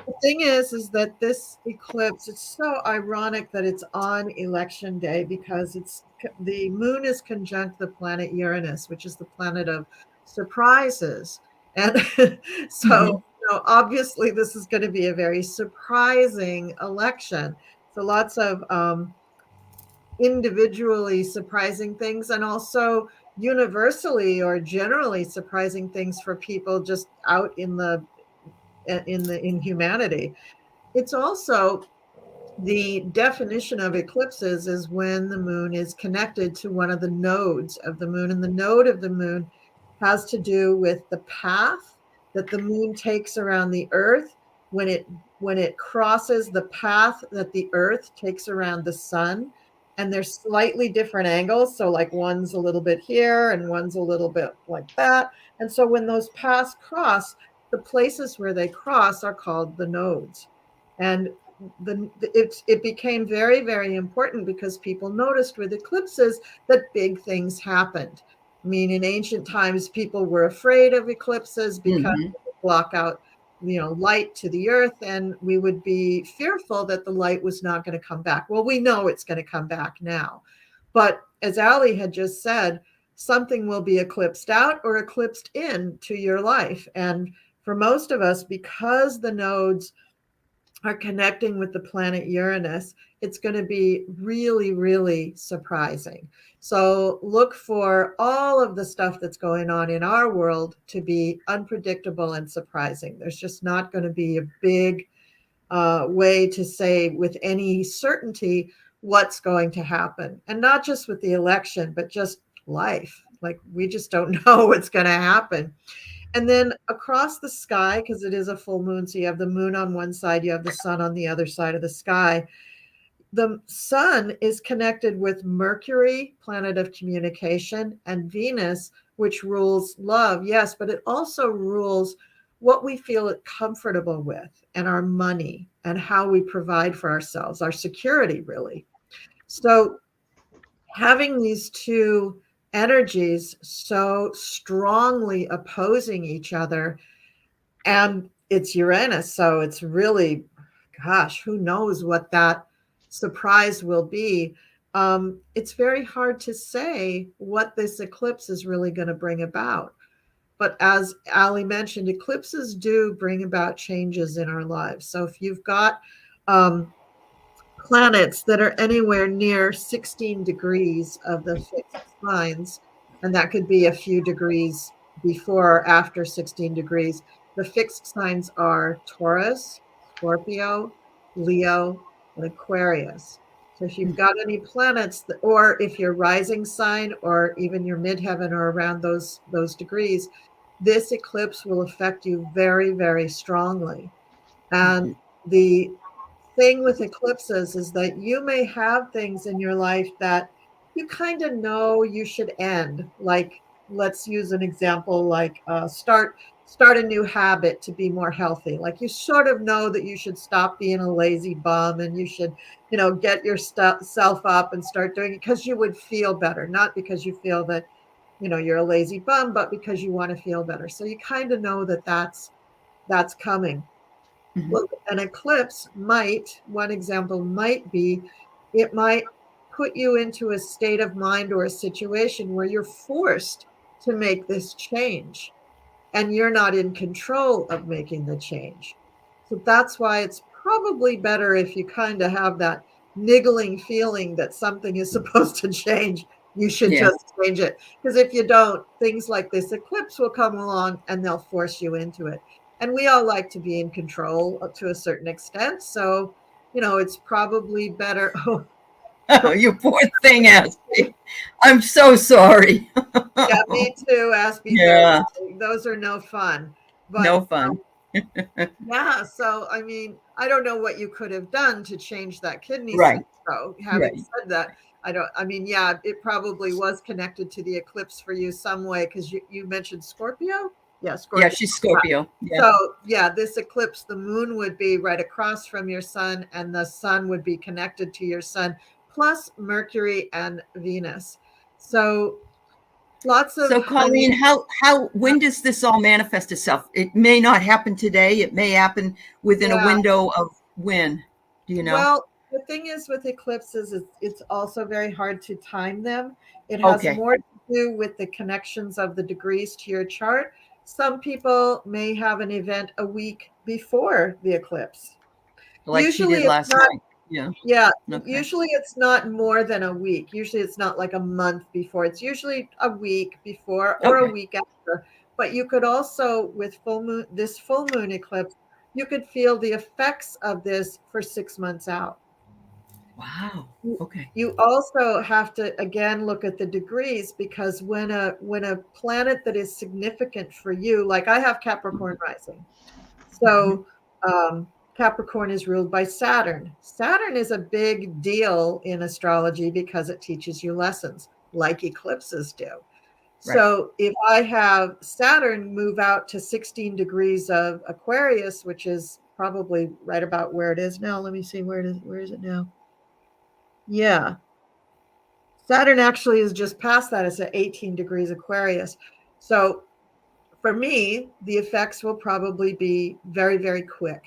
S5: the thing is that this eclipse, it's so ironic that it's on election day because the moon is conjunct the planet Uranus, which is the planet of surprises. And so, obviously this is going to be a very surprising election. So lots of individually surprising things, and also universally or generally surprising things for people just out in humanity. It's also the definition of eclipses is when the moon is connected to one of the nodes of the moon, and the node of the moon has to do with the path that the moon takes around the earth when it crosses the path that the earth takes around the sun. And there's slightly different angles. So like one's a little bit here and one's a little bit like that. And so when those paths cross, the places where they cross are called the nodes. And it became very, very important because people noticed with eclipses that big things happened. I mean, in ancient times, people were afraid of eclipses because they would block out light to the earth, and we would be fearful that the light was not going to come back. Well, we know it's going to come back now. But as Allie had just said, something will be eclipsed out or eclipsed into your life. And for most of us, because the nodes are connecting with the planet Uranus, it's going to be really, really surprising. So look for all of the stuff that's going on in our world to be unpredictable and surprising. There's just not going to be a big way to say with any certainty what's going to happen. And not just with the election, but just life. Like we just don't know what's going to happen. And then across the sky, because it is a full moon, so you have the moon on one side, you have the sun on the other side of the sky. The sun is connected with Mercury, planet of communication, and Venus, which rules love. Yes, but it also rules what we feel comfortable with and our money and how we provide for ourselves, our security, really. So having these two energies so strongly opposing each other, and it's Uranus, so it's really, gosh, who knows what that surprise will be. It's very hard to say what this eclipse is really going to bring about. But as Ali mentioned, eclipses do bring about changes in our lives. So if you've got planets that are anywhere near 16 degrees of the fixed signs, and that could be a few degrees before or after 16 degrees. The fixed signs are Taurus, Scorpio, Leo, and Aquarius. So if you've got any planets, or if your rising sign or even your midheaven are around those degrees, this eclipse will affect you very, very strongly. And the thing with eclipses is that you may have things in your life that you kind of know you should end. Like, let's use an example, like start a new habit to be more healthy. Like you sort of know that you should stop being a lazy bum and you should, get yourself up and start doing it because you would feel better, not because you feel that, you're a lazy bum, but because you want to feel better. So you kind of know that that's coming.
S1: Mhm.
S5: Well, an eclipse one example might be, it might put you into a state of mind or a situation where you're forced to make this change and you're not in control of making the change. So that's why it's probably better if you kind of have that niggling feeling that something is supposed to change. You should
S1: Yeah.
S5: just change it. Because if you don't, things like this eclipse will come along and they'll force you into it. And we all like to be in control to a certain extent. So, it's probably better. Oh,
S1: You poor thing, Ashley. I'm so sorry.
S5: yeah, me too, Aspie.
S1: Yeah,
S5: Those are no fun. But
S1: no fun.
S5: yeah, so I mean, I don't know what you could have done to change that kidney
S1: Right,
S5: stone. So having
S1: right.
S5: said that, yeah, it probably was connected to the eclipse for you some way because you mentioned Scorpio. Yeah,
S1: Yeah,
S5: Scorpio.
S1: she's Scorpio. Yeah.
S5: So yeah, this eclipse, the moon would be right across from your sun, and the sun would be connected to your sun, plus Mercury and Venus. So lots of
S1: So, Colleen, when does this all manifest itself? It may not happen today. It may happen within a
S5: yeah.
S1: window of when. Do you know?
S5: Well, the thing is with eclipses, it's also very hard to time them. It has
S1: Okay.
S5: more to do with the connections of the degrees to your chart. Some people may have an event a week before the eclipse.
S1: Like she
S5: Usually
S1: did
S5: it's
S1: last
S5: not,
S1: night. Yeah.
S5: yeah,
S1: Okay.
S5: usually it's not more than a week. Usually it's not like a month before. It's usually a week before or a
S1: Okay.
S5: week after. But you could also, with this full moon eclipse, you could feel the effects of this for 6 months out.
S1: Wow. Okay.
S5: You also have to again look at the degrees, because when a planet that is significant for you, like I have Capricorn rising, so Capricorn is ruled by Saturn. Saturn is a big deal in astrology because it teaches you lessons like eclipses do.
S1: Right.
S5: So if I have Saturn move out to 16 degrees of Aquarius, which is probably right about where it is now. Let me see where is it now? Yeah. Saturn actually is just past that. It's at 18 degrees Aquarius. So for me, the effects will probably be very, very quick,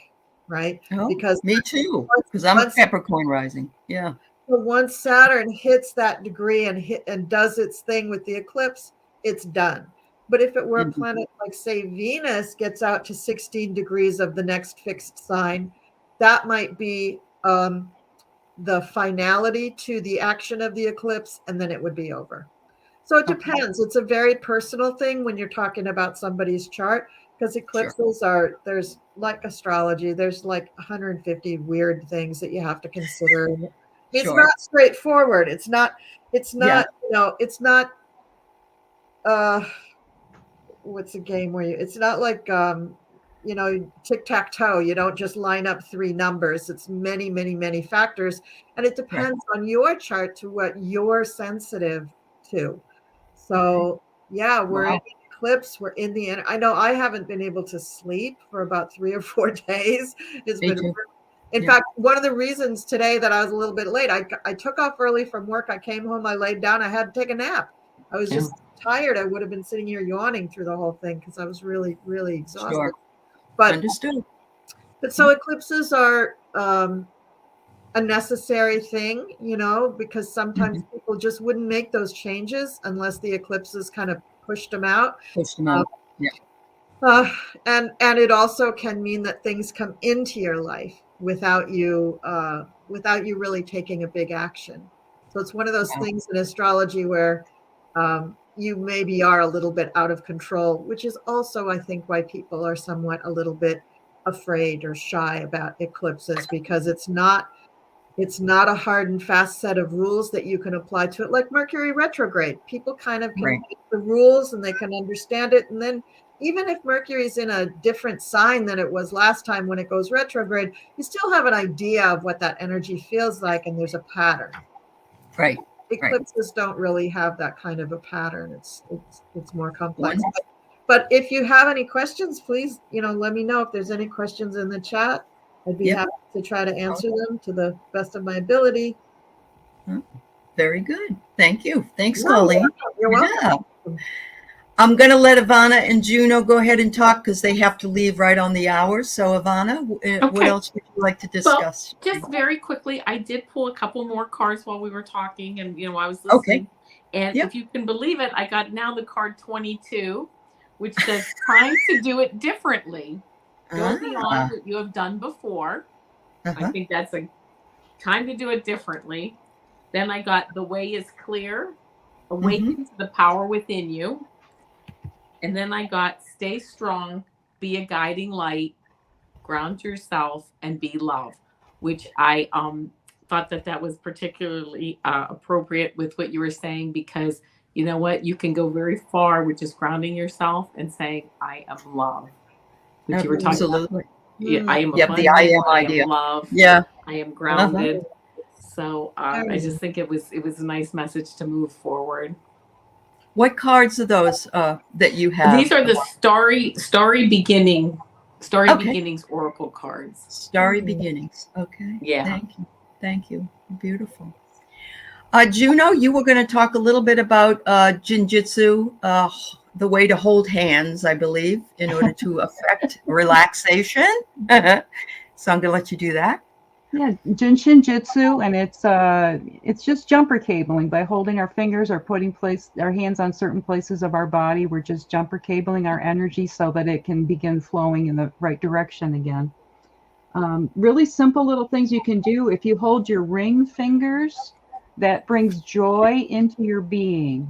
S5: right?
S1: Oh,
S5: Because
S1: me too. Because I'm a Capricorn rising. Yeah.
S5: once Saturn hits that degree and does its thing with the eclipse, it's done. But if it were a planet like, say, Venus gets out to 16 degrees of the next fixed sign, that might be the finality to the action of the eclipse, and then it would be over. So it depends. It's a very personal thing when you're talking about somebody's chart, because eclipses there's like astrology, there's like 150 weird things that you have to consider. It's
S1: Sure.
S5: not straightforward. It's not,
S1: Yeah.
S5: it's not, uh, what's a game where it's not like, tic-tac-toe. You don't just line up three numbers. It's many, many, many factors. And it depends on your chart to what you're sensitive to. So yeah, we're in the eclipse. We're in the end. I know I haven't been able to sleep for about 3 or 4 days. It's
S1: Me
S5: been,
S1: too.
S5: in fact, one of the reasons today that I was a little bit late, I took off early from work. I came home, I laid down, I had to take a nap. I was just tired. I would have been sitting here yawning through the whole thing because I was really, really exhausted.
S1: Sure.
S5: But
S1: Understood.
S5: so eclipses are a necessary thing, because sometimes people just wouldn't make those changes unless the eclipses kind of pushed them out.
S1: Push them out. Yeah.
S5: And it also can mean that things come into your life without you really taking a big action. So it's one of those things in astrology where you maybe are a little bit out of control, which is also, I think, why people are somewhat a little bit afraid or shy about eclipses, because it's not a hard and fast set of rules that you can apply to it, like Mercury retrograde. People kind of can read the rules and they can understand it. And then even if Mercury's in a different sign than it was last time when it goes retrograde, you still have an idea of what that energy feels like, and there's a pattern.
S1: Right.
S5: Eclipses don't really have that kind of a pattern. It's more complex. But if you have any questions, please, let me know if there's any questions in the chat. I'd be happy to try to answer them to the best of my ability.
S1: Very good. Thank you. Thanks, Colleen.
S5: You're welcome.
S1: Yeah. I'm going to let Ivana and Juno go ahead and talk because they have to leave right on the hour. So, Ivana, what else would you like to discuss?
S2: Well, just very quickly, I did pull a couple more cards while we were talking, and I was listening. And if you can believe it, I got now the card 22, which says time to do it differently. Go beyond what you have done before. I think that's a time to do it differently. Then I got the way is clear, awaken to the power within you. And then I got stay strong, be a guiding light, ground yourself, and be love, which I thought that was particularly appropriate with what you were saying, because you know what? You can go very far with just grounding yourself and saying, I am love. Which you were talking about. Yeah, I am
S1: the I am idea.
S2: I am love.
S1: Yeah.
S2: I am grounded. So I just think it was a nice message to move forward.
S1: What cards are those that you have?
S2: These are the starry beginnings oracle cards.
S1: Starry beginnings. Okay.
S2: Yeah.
S1: Thank you. Beautiful. Juno, you were going to talk a little bit about Jin Jyutsu, the way to hold hands, I believe, in order to affect relaxation. So I'm going to let you do that.
S4: Yeah, Jin Shin Jyutsu, and it's just jumper cabling. By holding our fingers or putting our hands on certain places of our body, we're just jumper cabling our energy so that it can begin flowing in the right direction again. Really simple little things you can do. If you hold your ring fingers, that brings joy into your being.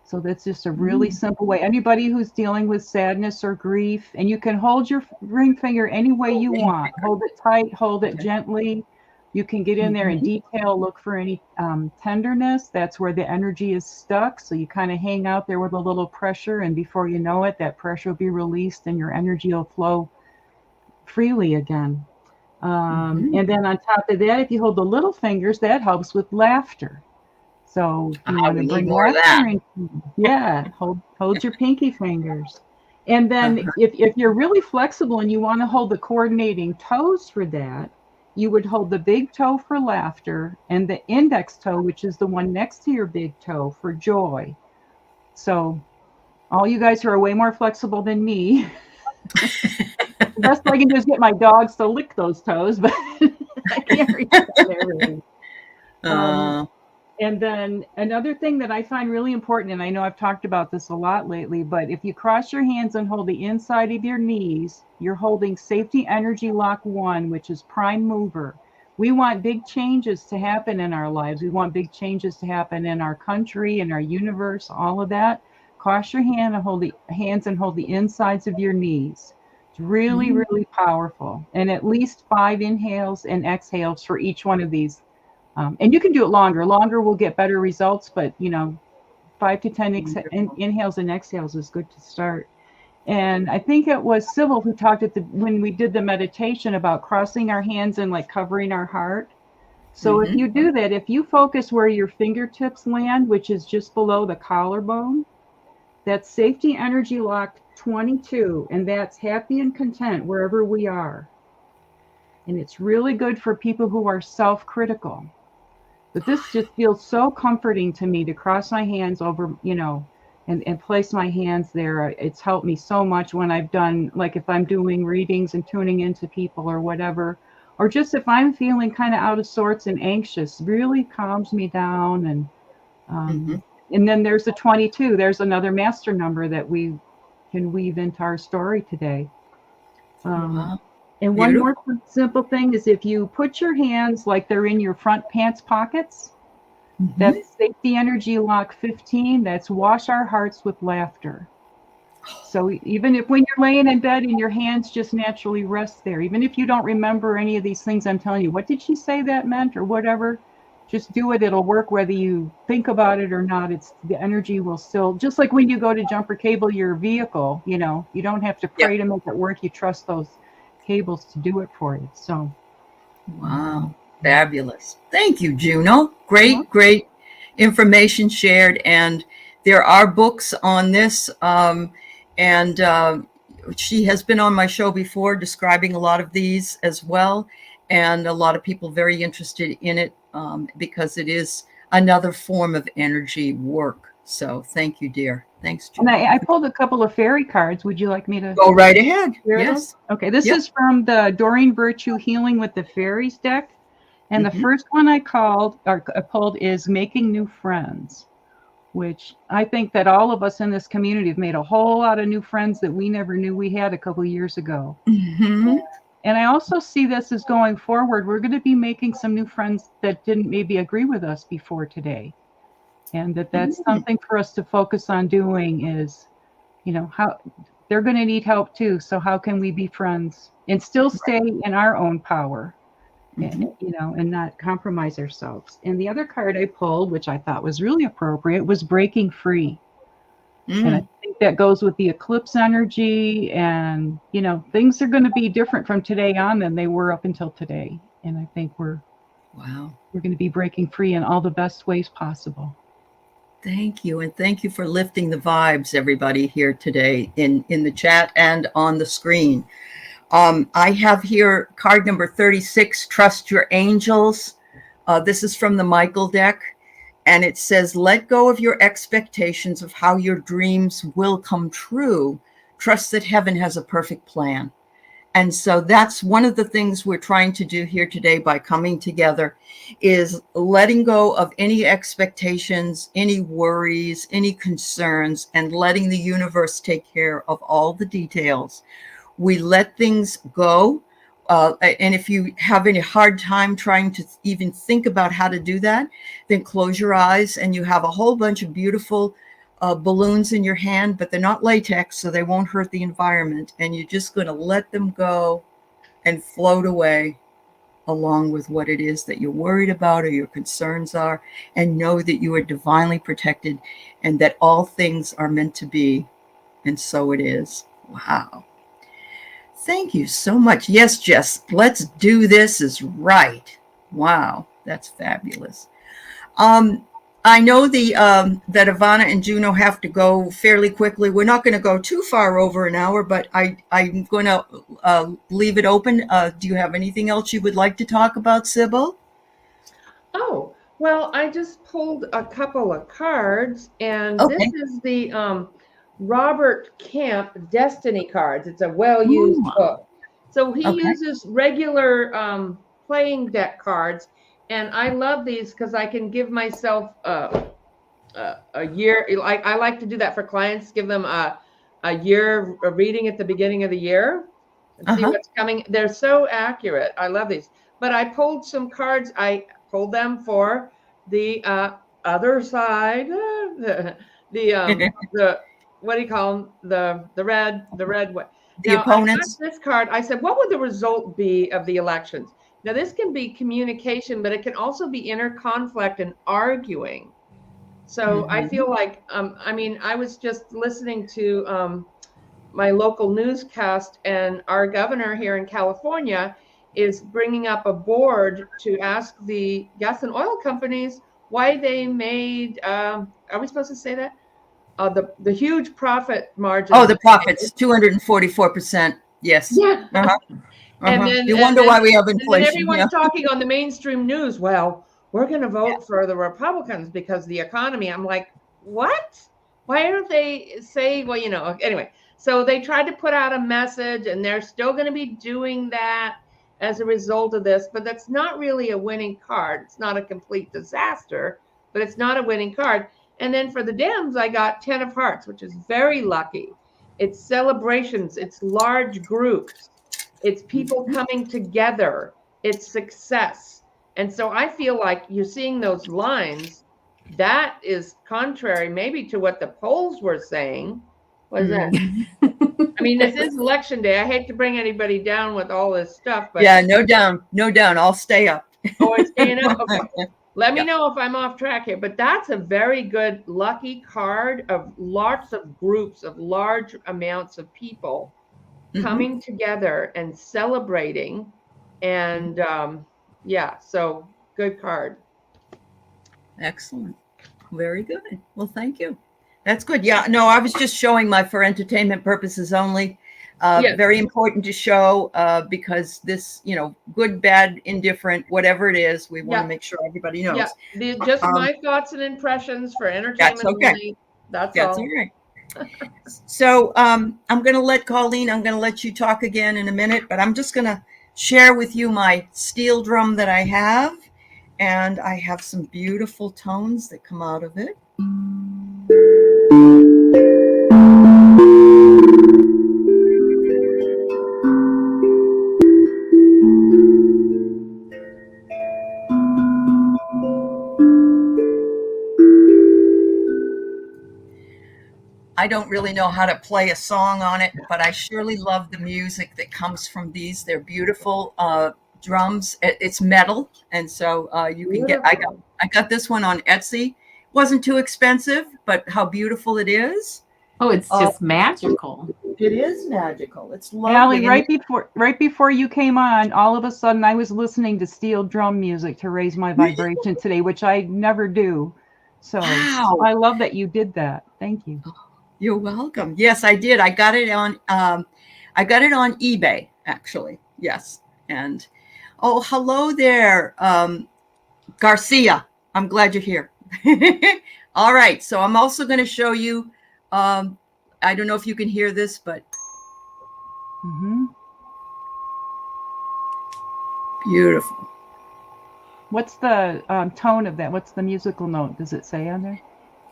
S4: So that's just a really simple way. Anybody who's dealing with sadness or grief, and you can hold your ring finger any way you want. Hold it tight, hold it gently. You can get in there in detail, look for any tenderness. That's where the energy is stuck. So you kind of hang out there with a little pressure, and before you know it, that pressure will be released and your energy will flow freely again. And then on top of that, if you hold the little fingers, that helps with laughter. So you want to bring laughter in. Yeah, hold your pinky fingers. And then if you're really flexible and you want to hold the coordinating toes for that, you would hold the big toe for laughter and the index toe, which is the one next to your big toe, for joy. So all you guys who are way more flexible than me, the best I can do is get my dogs to lick those toes, but I can't reach everything. And then another thing that I find really important, and I know I've talked about this a lot lately, but if you cross your hands and hold the inside of your knees, you're holding safety energy lock 1, which is prime mover. We want big changes to happen in our lives. We want big changes to happen in our country, in our universe, all of that. Cross your hands and hold the insides of your knees. It's really, really powerful. And at least 5 inhales and exhales for each one of these. And you can do it longer. Longer will get better results, but 5 to 10 inhales and exhales is good to start. And I think it was Sybil who talked when we did the meditation about crossing our hands and like covering our heart. So if you do that, if you focus where your fingertips land, which is just below the collarbone, that's safety energy lock 22, and that's happy and content wherever we are. And it's really good for people who are self-critical. But this just feels so comforting to me to cross my hands over, and place my hands there. It's helped me so much when I've done, like if I'm doing readings and tuning into people or whatever, or just if I'm feeling kind of out of sorts and anxious, really calms me down. And then there's the 22. There's another master number that we can weave into our story today. And one more simple thing is if you put your hands like they're in your front pants pockets, that's safety energy lock 15. That's wash our hearts with laughter. So even if when you're laying in bed and your hands just naturally rest there, even if you don't remember any of these things I'm telling you, what did she say that meant or whatever, just do it. It'll work whether you think about it or not. The energy will still, just like when you go to jumper cable your vehicle, you don't have to pray to make it work. You trust those cables to do it for you. So
S1: wow, fabulous. Thank you, Juno. Great information shared. And there are books on this, and she has been on my show before describing a lot of these as well, and a lot of people very interested in it, because it is another form of energy work. So thank you, dear. Thanks, Juno.
S4: And I pulled a couple of fairy cards. Would you like me to
S1: go right ahead?
S4: Yes. Okay, this is from the Doreen Virtue Healing with the Fairies deck. And the first one I pulled is Making New Friends, which I think that all of us in this community have made a whole lot of new friends that we never knew we had a couple of years ago. And I also see this as going forward. We're going to be making some new friends that didn't maybe agree with us before today. And that's something for us to focus on doing is, how they're going to need help too. So how can we be friends and still stay in our own power, and not compromise ourselves. And the other card I pulled, which I thought was really appropriate, was Breaking Free. And I think that goes with the eclipse energy, and, things are going to be different from today on than they were up until today. And I think we're going to be breaking free in all the best ways possible.
S1: Thank you. And thank you for lifting the vibes, everybody here today in the chat and on the screen. I have here card number 36, Trust Your Angels. This is from the Michael deck. And it says, let go of your expectations of how your dreams will come true. Trust that heaven has a perfect plan. And so that's one of the things we're trying to do here today by coming together, is letting go of any expectations, any worries, any concerns, and letting the universe take care of all the details. We let things go. And if you have any hard time trying to even think about how to do that, then close your eyes and you have a whole bunch of beautiful balloons in your hand, but they're not latex, so they won't hurt the environment. And you're just going to let them go and float away along with what it is that you're worried about or your concerns are, and know that you are divinely protected and that all things are meant to be. And so it is. Wow. Thank you so much. Yes, Jess, let's do this is right. Wow, that's fabulous. I know that Ivana and Juno have to go fairly quickly. We're not going to go too far over an hour, but I'm going to leave it open. Do you have anything else you would like to talk about, Sybil?
S3: Oh, well, I just pulled a couple of cards, and this is the Robert Camp Destiny cards. It's a well-used book. So he uses regular playing deck cards, and I love these because I can give myself a year. I like to do that for clients, give them a year a reading at the beginning of the year and see what's coming. They're so accurate. I love these. But I pulled some cards. I pulled them for the other side, the what do you call them? The red
S1: the
S3: Now,
S1: opponents.
S3: I got this card. I said, what would the result be of the elections? Now, this can be communication, but it can also be inner conflict and arguing. So I feel like, I mean, I was just listening to my local newscast, and our governor here in California is bringing up a board to ask the gas and oil companies why they made, are we supposed to say that? The huge profit margins.
S1: Oh, the profits, 244%. Yes.
S3: Yeah.
S1: Uh-huh.
S3: And
S1: Uh-huh.
S3: then
S1: You wonder why we have
S3: and then
S1: inflation.
S3: everyone's
S1: Yeah.
S3: talking on the mainstream news. Well, we're going to vote for the Republicans because the economy. I'm like, what? Why don't they say, well, you know, anyway. So they tried to put out a message, and they're still going to be doing that as a result of this. But that's not really a winning card. It's not a complete disaster, but it's not a winning card. And then for the Dems, I got 10 of Hearts, which is very lucky. It's celebrations. It's large groups. It's people coming together. It's success. And so I feel like you're seeing those lines. That is contrary maybe to what the polls were saying. What is that? I mean, this is election day. I hate to bring anybody down with all this stuff, but
S1: Yeah, no down. I'll stay up.
S3: oh, it's staying up. Okay. Let me
S1: Yeah.
S3: know if I'm off track here, but that's a very good lucky card of lots of groups of large amounts of people coming together and celebrating. And yeah, so good card.
S1: Excellent. Very good. Well, thank you. That's good. Yeah, no, I was just showing my for entertainment purposes only.
S3: Yes.
S1: Very important to show because this, you know, good, bad, indifferent, whatever it is, we want to
S3: Yeah.
S1: make sure everybody knows.
S3: Yeah, just my thoughts and impressions for entertainment
S1: okay.
S3: only. That's
S1: That's
S3: all.
S1: all right. So I'm going to let Colleen, I'm going to let you talk again in a minute, but I'm just going to share with you my steel drum that I have. And I have some beautiful tones that come out of it. I don't really know how to play a song on it, but I surely love the music that comes from these. They're beautiful drums. It's metal, and so you can get. I got this one on Etsy. Wasn't too expensive, but how beautiful it is.
S2: Oh, it's just magical.
S1: It is magical. It's lovely.
S4: Allie, right before you came on, all of a sudden I was listening to steel drum music to raise my vibration today, which I never do. So
S1: Wow.
S4: I love that you did that. Thank you.
S1: You're welcome. Yes, I did. I got it on eBay, actually. Yes. And oh, hello there, Garcia. I'm glad you're here. All right. So I'm also going to show you. I don't know if you can hear this, but beautiful.
S4: What's the tone of that? What's the musical note? Does it say on there?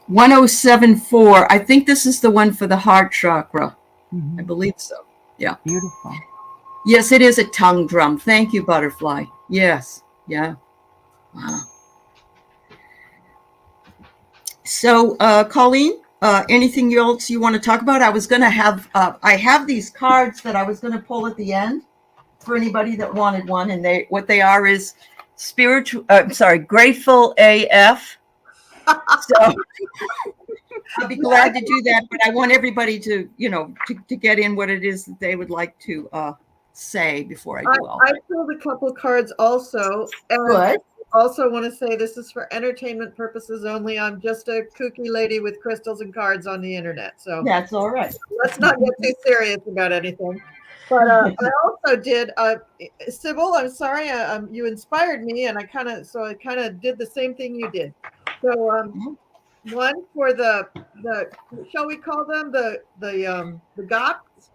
S1: 1074. I think this is the one for the heart chakra. I believe so. Yeah.
S4: Beautiful.
S1: Yes, it is a tongue drum. Thank you, Butterfly. Yes. Yeah. Wow. So, Colleen, anything else you want to talk about? I was going to have, I have these cards that I was going to pull at the end for anybody that wanted one. And what they are is grateful AF. So I'll be glad to do that, but I want everybody to, to get in what it is that they would like to say before I do all
S5: I
S1: that.
S5: pulled a couple cards also. And
S1: Good.
S5: also want to say this is for entertainment purposes only. I'm just a kooky lady with crystals and cards on the internet. So
S1: That's all right.
S5: let's not get too serious about anything. But I also did, Sybil, I'm sorry, you inspired me, and I kind of did the same thing you did. So one for the shall we call them the gops?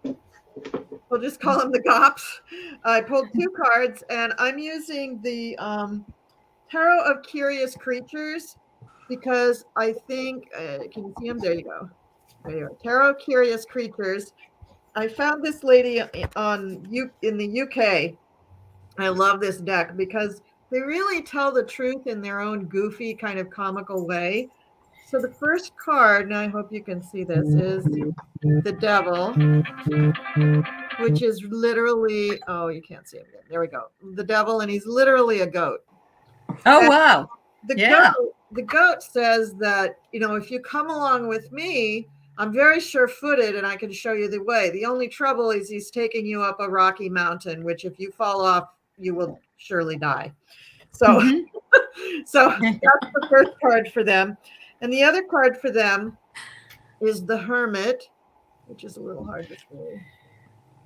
S5: We'll just call them the gops. I pulled two cards, and I'm using the Tarot of Curious Creatures because I think, can you see them? There you go. There you go. Tarot of Curious Creatures. I found this lady in the UK. I love this deck because they really tell the truth in their own goofy kind of comical way. So the first card, and I hope you can see this, is the Devil, which is literally, oh, you can't see him yet. There we go. The Devil, and he's literally a goat.
S1: Oh,
S5: And
S1: wow. Yeah.
S5: The goat says that, if you come along with me, I'm very sure-footed and I can show you the way. The only trouble is he's taking you up a rocky mountain, which if you fall off, you will surely die. So, so that's the first card for them. And the other card for them is the Hermit, which is a little hard to see.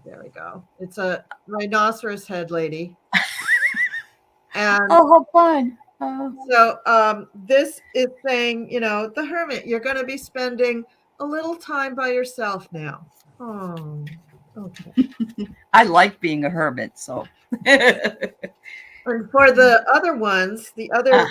S5: There we go. It's a rhinoceros head lady. And
S1: Oh, how fun.
S5: so this is saying, the Hermit, you're going to be spending a little time by yourself now. Oh, okay.
S1: I like being a hermit, so.
S5: And for the other ones, the other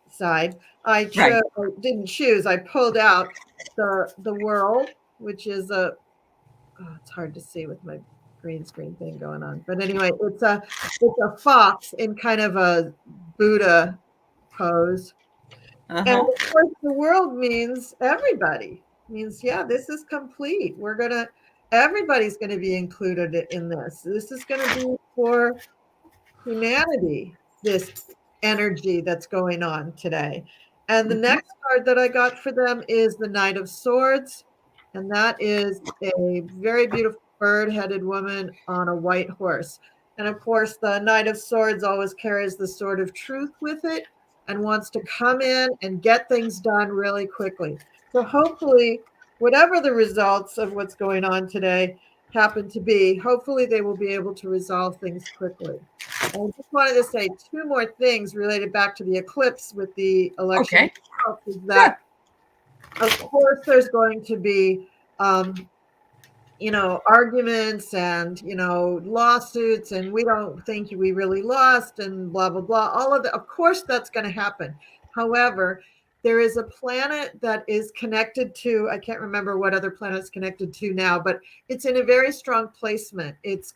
S5: side, I didn't choose. I pulled out the World, which is it's hard to see with my green screen thing going on. But anyway, it's a fox in kind of a Buddha pose. And of course, the World means everybody. Means, yeah, this is complete. Everybody's going to be included in this. This is going to be for humanity, this energy that's going on today. And the next card that I got for them is the Knight of Swords. And that is a very beautiful bird-headed woman on a white horse. And of course, the Knight of Swords always carries the sword of truth with it and wants to come in and get things done really quickly. So hopefully, whatever the results of what's going on today happen to be, hopefully they will be able to resolve things quickly. And I just wanted to say two more things related back to the eclipse with the election.
S1: Okay.
S5: Is that, of course, there's going to be, arguments and, lawsuits, and we don't think we really lost and blah, blah, blah. All of that. Of course, that's going to happen. However, there is a planet that is connected to, I can't remember what other planet it's connected to now, but it's in a very strong placement. It's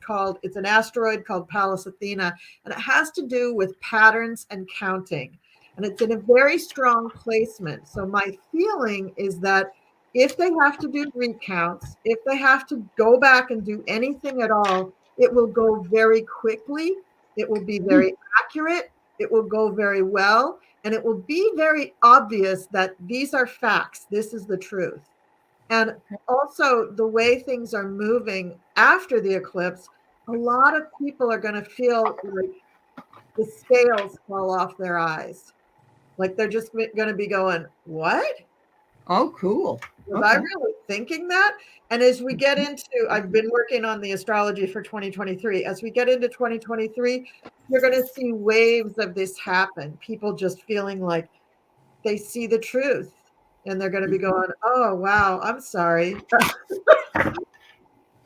S5: an asteroid called Pallas Athena, and it has to do with patterns and counting. And it's in a very strong placement. So my feeling is that if they have to do recounts, if they have to go back and do anything at all, it will go very quickly. It will be very accurate. It will go very well. And it will be very obvious that these are facts. This is the truth. And also the way things are moving after the eclipse, a lot of people are going to feel like the scales fall off their eyes. Like they're just going to be going, what?
S1: Oh, cool.
S5: Was I really thinking that? And as we get into, I've been working on the astrology for 2023. As we get into 2023, you're going to see waves of this happen. People just feeling like they see the truth. And they're going to be going, oh, wow, I'm sorry.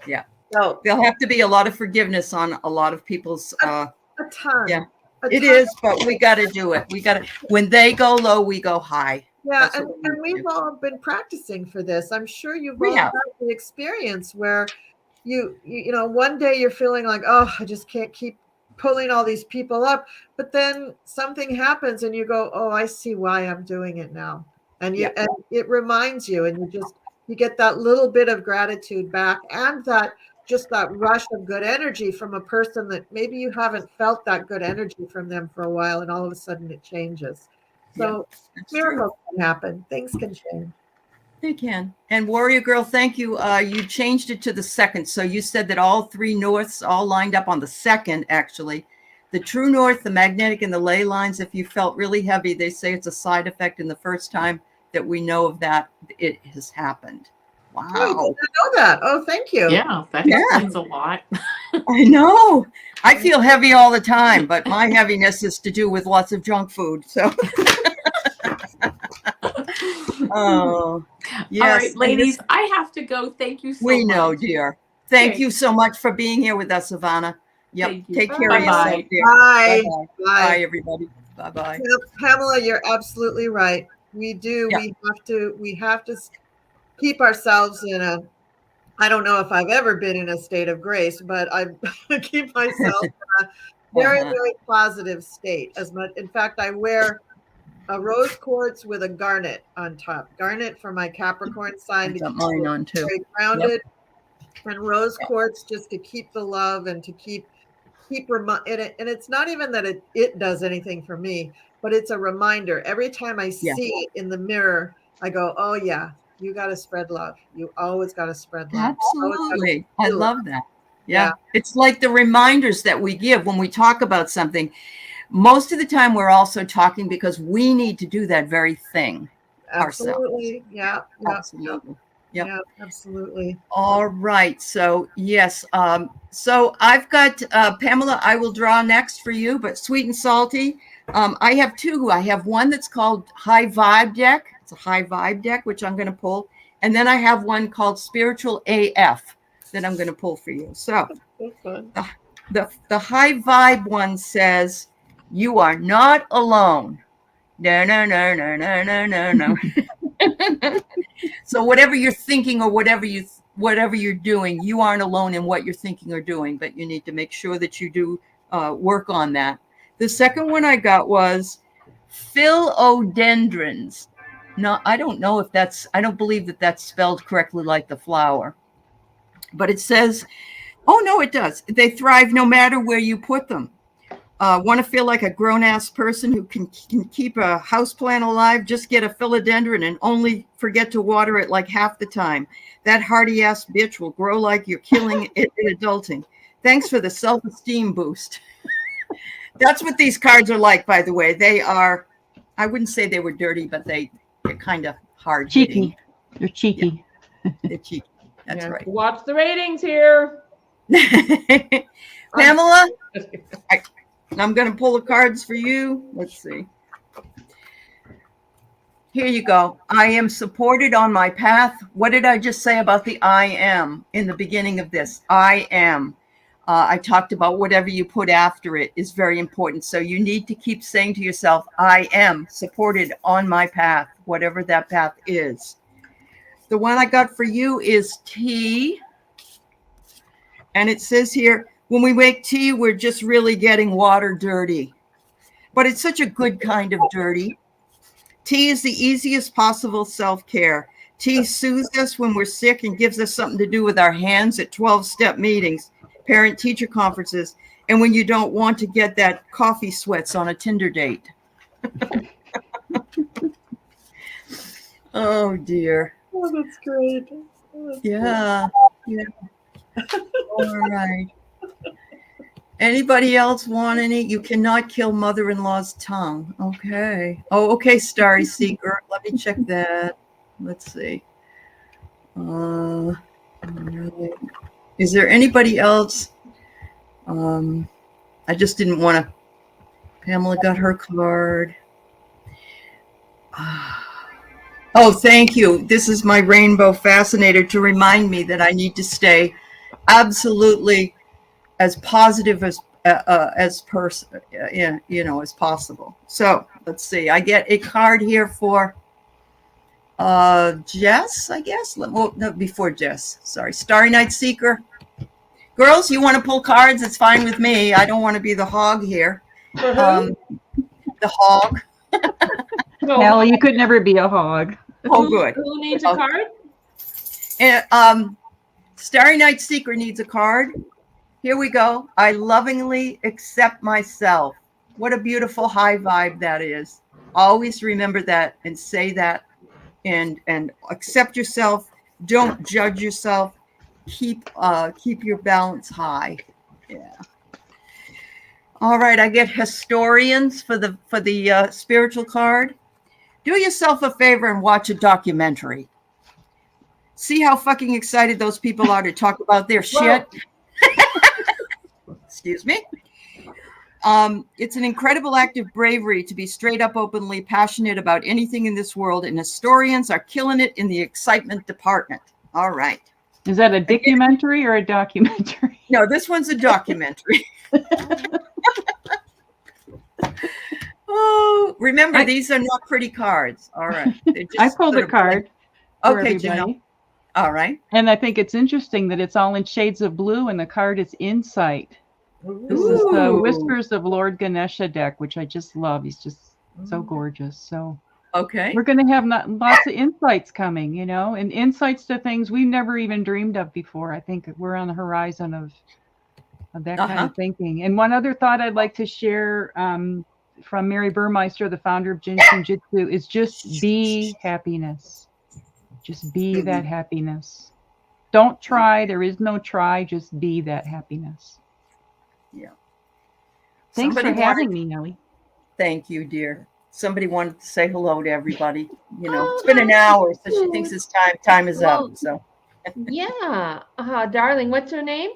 S1: Yeah.
S5: So
S1: there'll have to be a lot of forgiveness on a lot of people's.
S5: a ton.
S1: Yeah, it is, but we got to do it. When they go low, we go high.
S5: Yeah, and we've all been practicing for this. I'm sure you've all had the experience where you one day you're feeling like, oh, I just can't keep pulling all these people up. But then something happens and you go, oh, I see why I'm doing it now. And and it reminds you, and you get that little bit of gratitude back, and that rush of good energy from a person that maybe you haven't felt that good energy from them for a while, and all of a sudden it changes. So miracles can happen. Things can change.
S1: They can. And Warrior Girl, thank you. You changed it to the 2nd. So you said that all 3 norths all lined up on the 2nd, actually. The true north, the magnetic, and the ley lines, if you felt really heavy, they say it's a side effect. And the first time that we know of that, it has happened. Wow.
S5: Oh, I didn't know that. Oh, thank you.
S2: Yeah, that explains a lot.
S1: I know. I feel heavy all the time, but my heaviness is to do with lots of junk food. So, oh, yes.
S2: All right, ladies, I have to go. Thank you so much.
S1: We know, dear. Thank you so much for being here with us, Ivana. Yep. Take care of yourself, dear.
S5: Bye.
S1: Bye. Bye, everybody. Bye-bye.
S5: Pamela, you're absolutely right. We do.
S1: Yeah.
S5: We have to keep ourselves in I don't know if I've ever been in a state of grace, but I keep myself in a very, very positive state. In fact, I wear a rose quartz with a garnet on top. Garnet for my Capricorn sign
S1: I
S5: because
S1: got mine on
S5: it's
S1: too.
S5: very grounded, and rose quartz just to keep the love and to keep and it's not even that it does anything for me, but it's a reminder. Every time I see it in the mirror, I go, oh yeah, you got to spread love. You always got to spread love.
S1: Absolutely. I love that.
S5: Yeah.
S1: It's like the reminders that we give when we talk about something. Most of the time we're also talking because we need to do that very thing ourselves.
S5: Absolutely. Yeah.
S1: Absolutely. Yep.
S5: Yeah, absolutely.
S1: All right. So yes. So I've got Pamela. I will draw next for you, but sweet and salty. I have two. I have one that's called High Vibe Deck. It's a high vibe deck, which I'm going to pull, and then I have one called Spiritual AF that I'm going to pull for you. So the high vibe one says, "You are not alone." No. So whatever you're thinking or whatever you're doing, you aren't alone in what you're thinking or doing, but you need to make sure that you do work on that. The second one I got was philodendrons. No, I don't know if I don't believe that that's spelled correctly like the flower, but it says, oh no, it does. They thrive no matter where you put them. Want to feel like a grown-ass person who can keep a houseplant alive? Just get a philodendron and only forget to water it like half the time. That hardy-ass bitch will grow like you're killing it in adulting. Thanks for the self-esteem boost. That's what these cards are like, by the way. They are, I wouldn't say they were dirty, but they're kind of hard.
S4: Cheeky. They're cheeky.
S1: Yeah. They're cheeky. That's right.
S3: Watch the ratings here.
S1: Pamela? I'm going to pull the cards for you. Let's see. Here you go. I am supported on my path. What did I just say about the I am in the beginning of this? I am. I talked about whatever you put after it is very important. So you need to keep saying to yourself, I am supported on my path, whatever that path is. The one I got for you is tea. And it says here, when we make tea, we're just really getting water dirty. But it's such a good kind of dirty. Tea is the easiest possible self-care. Tea soothes us when we're sick and gives us something to do with our hands at 12-step meetings, parent-teacher conferences, and when you don't want to get that coffee sweats on a Tinder date. Oh, dear.
S5: Oh, that's great. Oh, that's
S1: yeah. All right. Anybody else want any? You cannot kill mother-in-law's tongue. Okay. Oh, okay, Starry Seeker. Let me check that. Let's see. Is there anybody else? I just didn't want to. Pamela got her card. Oh, thank you. This is my rainbow fascinator to remind me that I need to stay absolutely as positive as possible. So let's see. I get a card here for Jess, I guess. No, before Jess. Sorry, Starry Night Seeker. Girls, you want to pull cards? It's fine with me. I don't want to be the hog here. The hog.
S4: Hell, you could never be a hog.
S1: Oh, good.
S3: Who needs a card?
S1: And, Starry Night Seeker needs a card. Here we go. I lovingly accept myself. What a beautiful high vibe that is. Always remember that and say that and accept yourself. Don't judge yourself. Keep your balance high. Yeah. All right. I get historians for the spiritual card. Do yourself a favor and watch a documentary. See how fucking excited those people are to talk about their shit. Excuse me. It's an incredible act of bravery to be straight up, openly passionate about anything in this world, and historians are killing it in the excitement department. All right.
S4: Is that a documentary or a documentary?
S1: No, this one's a documentary. Oh, remember, these are not pretty cards. All right.
S4: I pulled a card.
S1: Okay, Janelle. All right.
S4: And I think it's interesting that it's all in shades of blue and the card is Insight. This is the Whispers of Lord Ganesha deck, which I just love. He's just So gorgeous. So
S1: Okay.
S4: we're going to have lots of insights coming, and insights to things we've never even dreamed of before. I think we're on the horizon of that kind of thinking. And one other thought I'd like to share from Mary Burmeister, the founder of Jin Shin Jyutsu, is just be happiness. Just be that happiness. Don't try. There is no try. Just be that happiness.
S1: Yeah.
S4: Thanks for having me, Nellie.
S1: Thank you, dear. Somebody wanted to say hello to everybody. It's been an hour, so she thinks it's time. Time is up. So.
S3: Yeah. Darling, what's her name?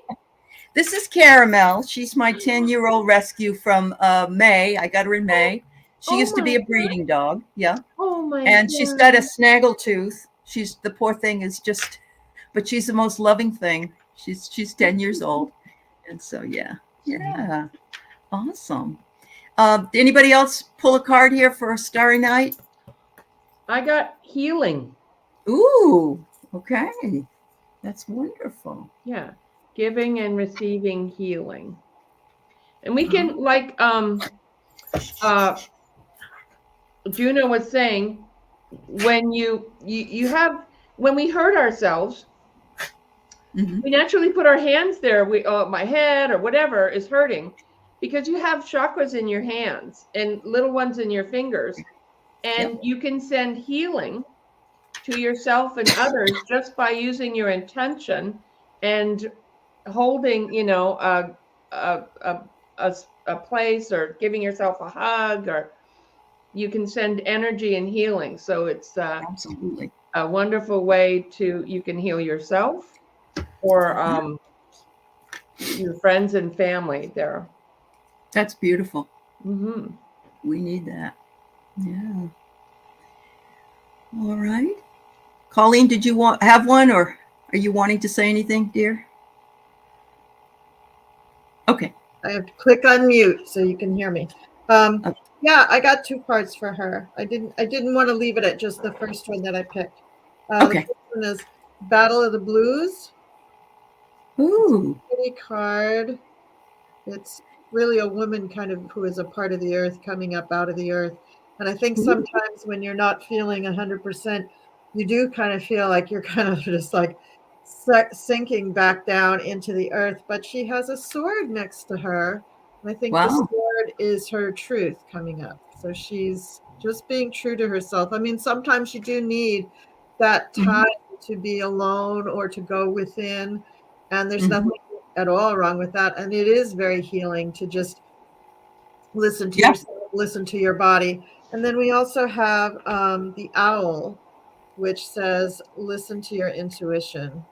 S1: This is Caramel. She's my 10-year-old rescue from May. I got her in May. She used to be a breeding dog. Yeah.
S3: Oh my
S1: And
S3: God.
S1: she's got a snaggletooth. The poor thing is just, but she's the most loving thing. She's 10 years old. And so, yeah. Awesome. Did anybody else pull a card here for a starry night?
S3: I got healing.
S1: Ooh, okay. That's wonderful.
S3: Yeah. Giving and receiving healing. And we can, like Juno was saying, when when we hurt ourselves, we naturally put our hands there. My head or whatever is hurting because you have chakras in your hands and little ones in your fingers. And you can send healing to yourself and others just by using your intention and holding, a place or giving yourself a hug, or you can send energy and healing. So it's
S1: absolutely
S3: a wonderful way you can heal yourself or your friends and family there.
S1: That's beautiful.
S3: Mm-hmm.
S1: We need that. Yeah. All right. Colleen, did you have one, or are you wanting to say anything, dear? Okay.
S5: I have to click unmute so you can hear me.
S1: Okay.
S5: Yeah, I got 2 cards for her. I didn't want to leave it at just the first one that I picked.
S1: Okay.
S5: The first one is Battle of the Blues.
S1: Ooh.
S5: It's a pretty card. It's really a woman kind of who is a part of the earth coming up out of the earth. And I think sometimes when you're not feeling 100%, you do kind of feel like you're kind of just like sinking back down into the earth. But she has a sword next to her. And I think the sword is her truth coming up. So she's just being true to herself. I mean, sometimes you do need that time to be alone or to go within. And there's nothing at all wrong with that. And it is very healing to just listen to yourself, listen to your body. And then we also have the owl, which says, listen to your intuition.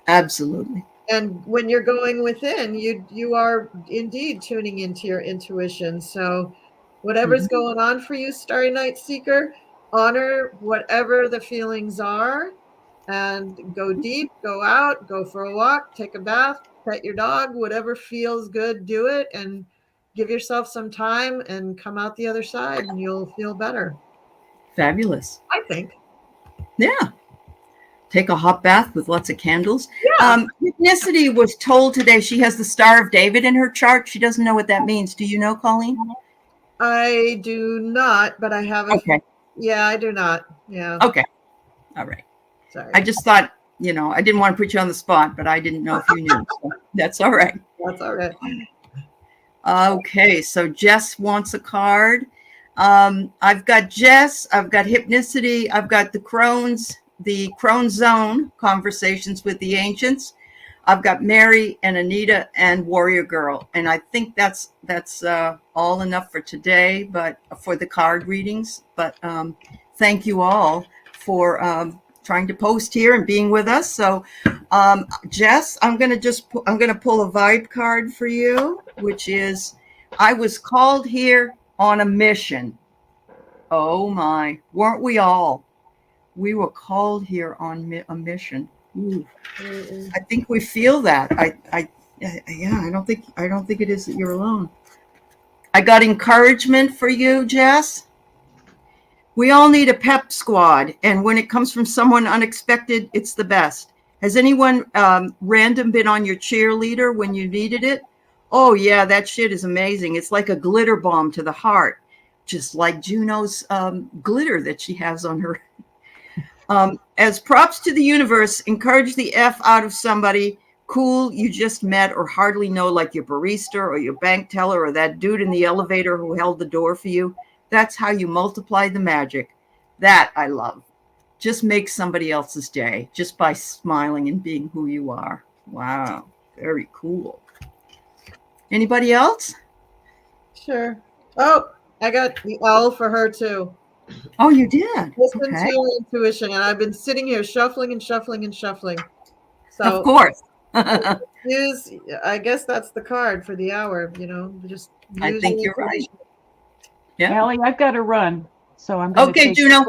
S1: Absolutely.
S5: And when you're going within, you are indeed tuning into your intuition. So whatever's going on for you, Starry Night Seeker, honor whatever the feelings are and go deep, go out, go for a walk, take a bath, pet your dog, whatever feels good, do it, and give yourself some time and come out the other side and you'll feel better.
S1: Fabulous.
S5: I think.
S1: Yeah. Take a hot bath with lots of candles.
S5: Yeah.
S1: Ethnicity was told today she has the Star of David in her chart. She doesn't know what that means. Do you know, Colleen?
S5: I do not, but I have a
S1: okay.
S5: Yeah, I do not. Yeah.
S1: Okay. All right.
S5: Sorry.
S1: I just thought, I didn't want to put you on the spot, but I didn't know if you knew. So that's all right.
S5: That's all right.
S1: Okay, so Jess wants a card. I've got Jess, I've got Hypnicity, I've got the Crone Zone, Conversations with the Ancients. I've got Mary and Anita and Warrior Girl. And I think that's all enough for today, but for the card readings. But thank you all for trying to post here and being with us. So Jess, I'm going to pull a vibe card for you, which is, I was called here on a mission. Oh my, weren't we all? We were called here on a mission. Ooh. I think we feel that. I don't think it is that you're alone. I got encouragement for you, Jess. We all need a pep squad, and when it comes from someone unexpected, it's the best. Has anyone random been on your cheerleader when you needed it? Oh yeah, that shit is amazing. It's like a glitter bomb to the heart. just like Juno's glitter that she has on her. As props to the universe, encourage the F out of somebody cool you just met or hardly know, like your barista or your bank teller or that dude in the elevator who held the door for you. That's how you multiply the magic. That I love. Just make somebody else's day just by smiling and being who you are. Wow. Very cool. Anybody else?
S5: Sure. Oh, I got the L for her too.
S1: Oh, you did?
S5: Listen
S1: Okay.
S5: to your intuition. And I've been sitting here shuffling and shuffling and shuffling. So
S1: Of course.
S5: use, I guess that's the card for the hour, you know, just
S1: I
S5: use
S1: think
S5: your
S1: you're right.
S5: intuition.
S1: Yeah.
S4: Allie, I've got to run, so I'm going to
S1: Okay, Juno.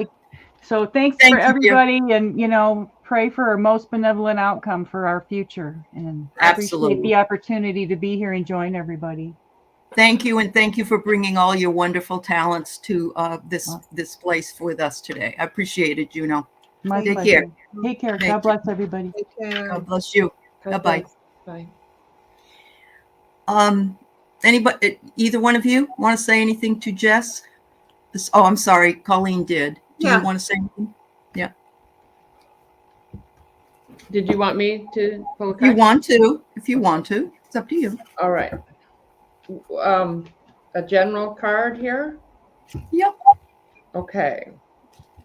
S4: So thanks
S1: Thank
S4: for
S1: you.
S4: everybody, and pray for our most benevolent outcome for our future, and
S1: Absolutely.
S4: appreciate the opportunity to be here and join everybody.
S1: Thank you, and thank you for bringing all your wonderful talents to this place with us today. I appreciate it, Juno.
S4: My
S1: Take
S4: pleasure.
S1: care.
S4: Take care.
S1: Thank
S4: God
S1: you.
S4: bless everybody.
S5: Take care.
S1: God bless you.
S3: God
S1: Bye-bye.
S3: bless. Bye.
S1: Anybody, either one of you want to say anything to Jess? Oh, I'm sorry. Colleen did. Do
S5: Yeah.
S1: you want to say anything? Yeah.
S3: Did you want me to pull a
S1: If you
S3: card?
S1: want to. If you want to. It's up to you.
S3: All right. A general card here.
S1: Yep.
S3: Okay.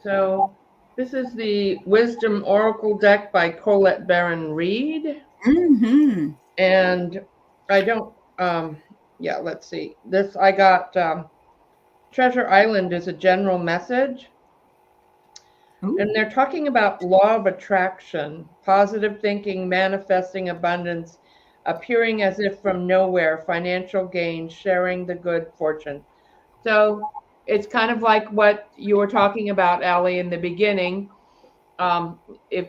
S3: So this is the Wisdom Oracle deck by Colette Baron Reed.
S1: Mm-hmm.
S3: And I don't, yeah, let's see. This, I got Treasure Island is a general message.
S1: Ooh.
S3: And they're talking about law of attraction, positive thinking, manifesting abundance, appearing as if from nowhere, financial gain, sharing the good fortune. So it's kind of like what you were talking about, Allie, in the beginning. If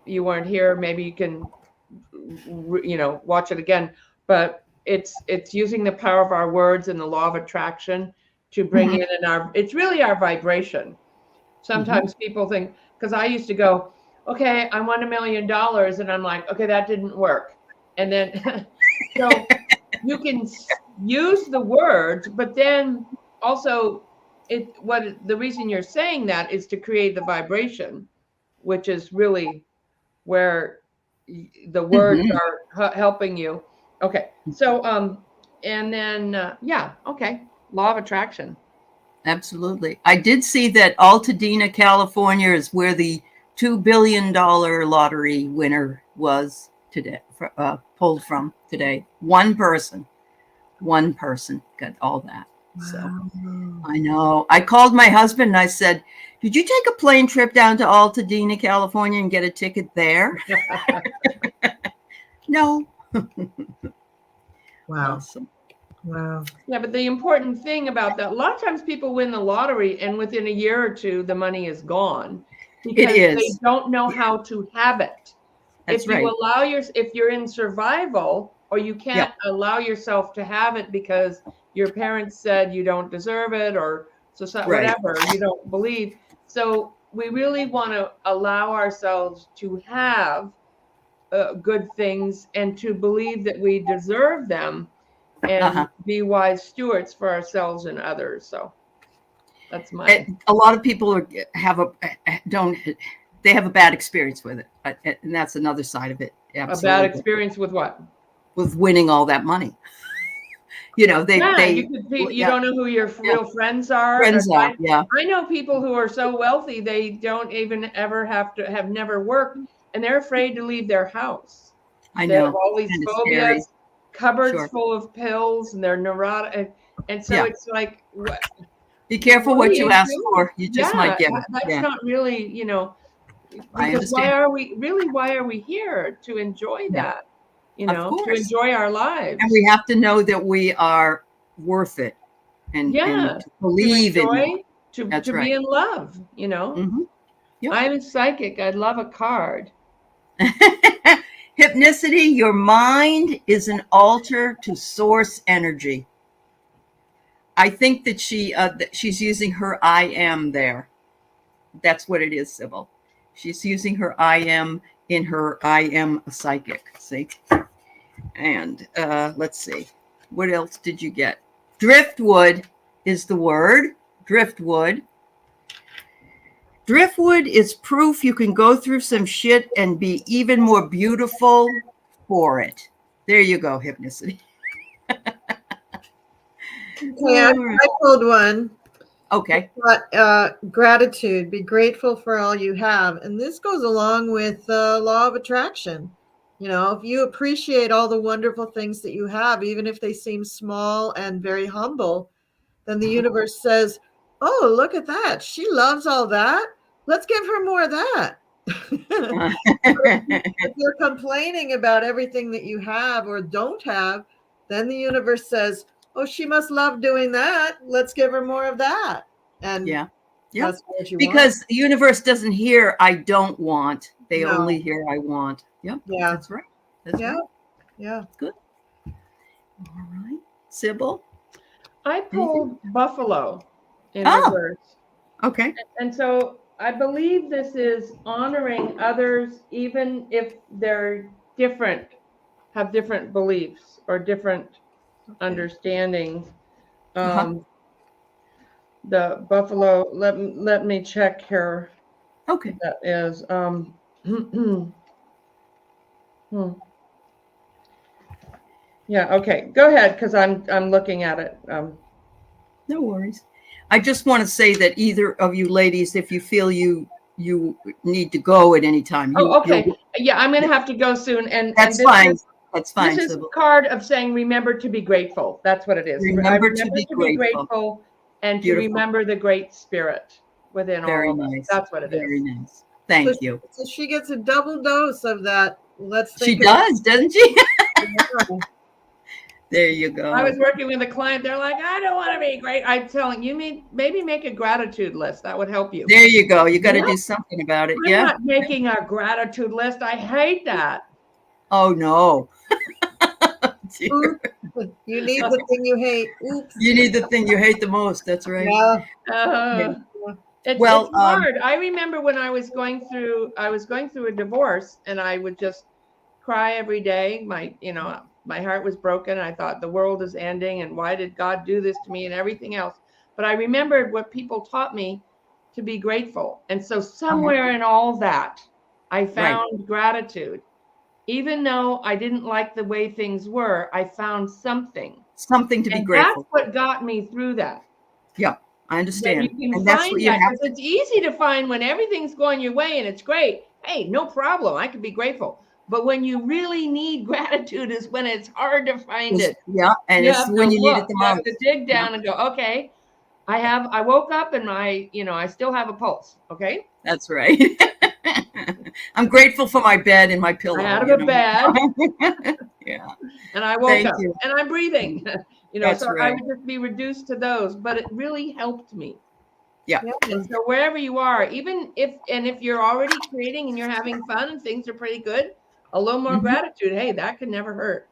S3: you weren't here, maybe you can, watch it again. But it's using the power of our words and the law of attraction to bring in it's really our vibration. Sometimes people think, because I used to go, okay, I won $1 million, and I'm like, okay, that didn't work. And then, so you can use the words, but then also the reason you're saying that is to create the vibration, which is really where the words are helping you. Okay. So, and then, okay. Law of attraction.
S1: Absolutely. I did see that Altadena, California is where the $2 billion lottery winner was today, pulled from today. One person got all that. So I know. I called my husband and I said, did you take a plane trip down to Altadena, California and get a ticket there? No.
S5: Wow.
S1: Awesome.
S5: Wow.
S3: Yeah, but the important thing about that, a lot of times people win the lottery and within a year or two, the money is gone because they don't know how to have it.
S1: That's
S3: if you
S1: right.
S3: allow if you're in survival or you can't allow yourself to have it because your parents said you don't deserve it or whatever, you don't believe. So we really want to allow ourselves to have good things and to believe that we deserve them and be wise stewards for ourselves and others. So that's
S1: a lot of people have a bad experience with it, and that's another side of it. Absolutely.
S3: A bad experience with what?
S1: With winning all that money. You don't
S3: know who your real friends are. I know people who are so wealthy they don't even ever have never worked, and they're afraid to leave their house.
S1: I know.
S3: They have all these phobias, cupboards full of pills, and they're neurotic, and so it's like,
S1: be careful what you ask for. You just might get it.
S3: That's not really, because why are we here? To enjoy that, to enjoy our lives.
S1: And we have to know that we are worth it and to believe in it.
S3: To be in love, I'm a psychic. I'd love a card.
S1: Hypnicity, your mind is an altar to source energy. I think that she's using her I am there. That's what it is, Sybil. She's using her I am in her I am a psychic. See? And let's see. What else did you get? Driftwood. is the word driftwood. Driftwood is proof you can go through some shit and be even more beautiful for it. There you go, Hypnicity.
S5: Okay, I pulled one.
S1: Okay.
S5: But, gratitude, be grateful for all you have. And this goes along with the law of attraction. You know, if you appreciate all the wonderful things that you have, even if they seem small and very humble, then the universe says, oh, look at that. She loves all that. Let's give her more of that. If you're complaining about everything that you have or don't have, then the universe says, oh, she must love doing that. Let's give her more of that. And
S1: yeah.
S5: that's what you
S1: because the universe doesn't hear I don't want. They
S5: No.
S1: only hear I want. Yep.
S5: Yeah.
S1: That's right. That's
S5: Yeah.
S1: right.
S5: Yeah.
S1: Good. All right. Sybil.
S3: I pulled buffalo in
S1: Oh.
S3: reverse.
S1: Okay.
S3: And so I believe this is honoring others, even if they're different, have different beliefs or different understandings. The buffalo, let me check here.
S1: Okay.
S3: That is, yeah, okay, go ahead, because I'm looking at it.
S1: No worries. I just want to say that either of you ladies, if you feel you need to go at any time.
S3: Okay. Yeah, I'm going to have to go soon. And
S1: that's
S3: this
S1: fine.
S3: Is,
S1: that's fine.
S3: This is a card of saying, remember to be grateful. That's what it is.
S1: Remember to be grateful.
S3: And
S1: Beautiful.
S3: to remember the great spirit within
S1: Very
S3: all of
S1: nice.
S3: us. That's what it
S1: Very
S3: is.
S1: nice. Thank you.
S5: So she gets a double dose of that.
S1: She does, doesn't she? There you go.
S3: I was working with a client. They're like, I don't want to be great. I'm telling you, maybe make a gratitude list. That would help you.
S1: There you go. You got to do something about it.
S3: I'm not making a gratitude list. I hate that.
S1: Oh, no.
S5: You need the thing you hate. Oops.
S1: You need the thing you hate the most. That's right.
S5: Yeah.
S3: It's hard. I remember when I was going through a divorce, and I would just cry every day. My heart was broken. I thought the world is ending, and why did God do this to me, and everything else. But I remembered what people taught me to be grateful. And so somewhere in all that, I found gratitude. Even though I didn't like the way things were, I found something
S1: to be grateful.
S3: That's what got me through that.
S1: Yeah, I understand.
S3: And that's what you have to. It's easy to find when everything's going your way and it's great. Hey, no problem. I can be grateful. But when you really need gratitude is when it's hard to find it.
S1: Yeah, and it's when you need it the most.
S3: You have to dig down and go, okay, I woke up and I still have a pulse. Okay.
S1: That's right. I'm grateful for my bed and my pillow.
S3: I had a bed.
S1: Yeah.
S3: And I woke up and I'm breathing. So I would just be reduced to those, but it really helped me.
S1: Yeah.
S3: And so wherever you are, even if you're already creating and you're having fun and things are pretty good, a little more gratitude. Hey, that could never hurt.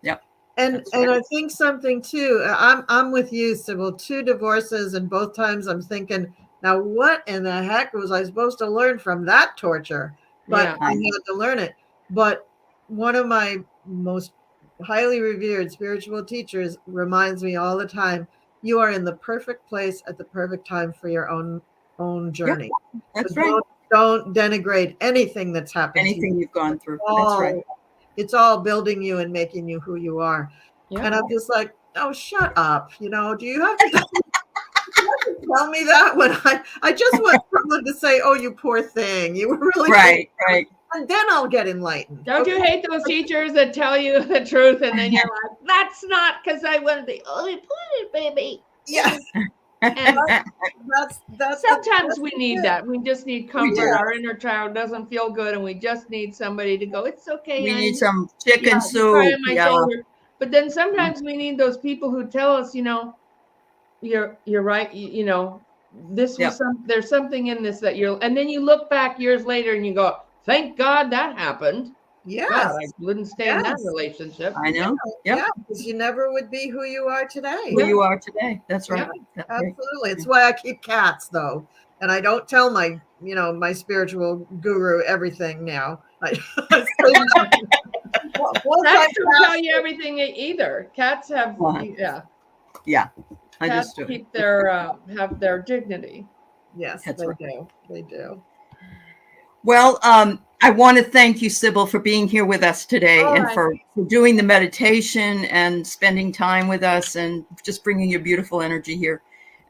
S1: Yeah.
S5: And I think something too, I'm with you, Sybil, 2 divorces, and both times I'm thinking, now what in the heck was I supposed to learn from that torture? But I had to learn it. But one of my most highly revered spiritual teachers reminds me all the time, you are in the perfect place at the perfect time for your own journey.
S1: Yeah, that's
S5: so
S1: right.
S5: Don't denigrate anything that's happened.
S1: Anything you've gone through. That's right.
S5: It's all building you and making you who you are. Yeah. And I'm just like, oh, shut up. Do you have to tell me that when I just want someone to say, oh, you poor thing. You were really
S1: right.
S5: And then I'll get enlightened.
S3: Don't you hate those teachers that tell you the truth and then you're like, that's not because I want to be, oh, you put it, baby.
S5: Yes.
S3: And
S5: that's
S3: sometimes we need that. We just need comfort. Our inner child doesn't feel good, and we just need somebody to go, it's okay.
S1: We need some chicken soup.
S3: But then sometimes we need those people who tell us, you're right. This was there's something in this that and then you look back years later and you go, thank God that happened.
S5: Yes.
S3: God, I wouldn't stay in that relationship.
S1: I know.
S5: Yeah, because you never would be who you are today.
S1: Who you are today. That's right.
S5: Yeah, absolutely. It's why I keep cats, though. And I don't tell my spiritual guru everything now.
S3: Cats don't tell you everything either. Cats have,
S1: Yeah,
S3: Cats
S1: Understood.
S3: keep their have their dignity.
S5: Yes,
S1: That's
S5: they
S1: right.
S5: do. They do.
S1: Well, I want to thank you, Sybil, for being here with us today
S3: All
S1: and
S3: right.
S1: for doing the meditation and spending time with us and just bringing your beautiful energy here.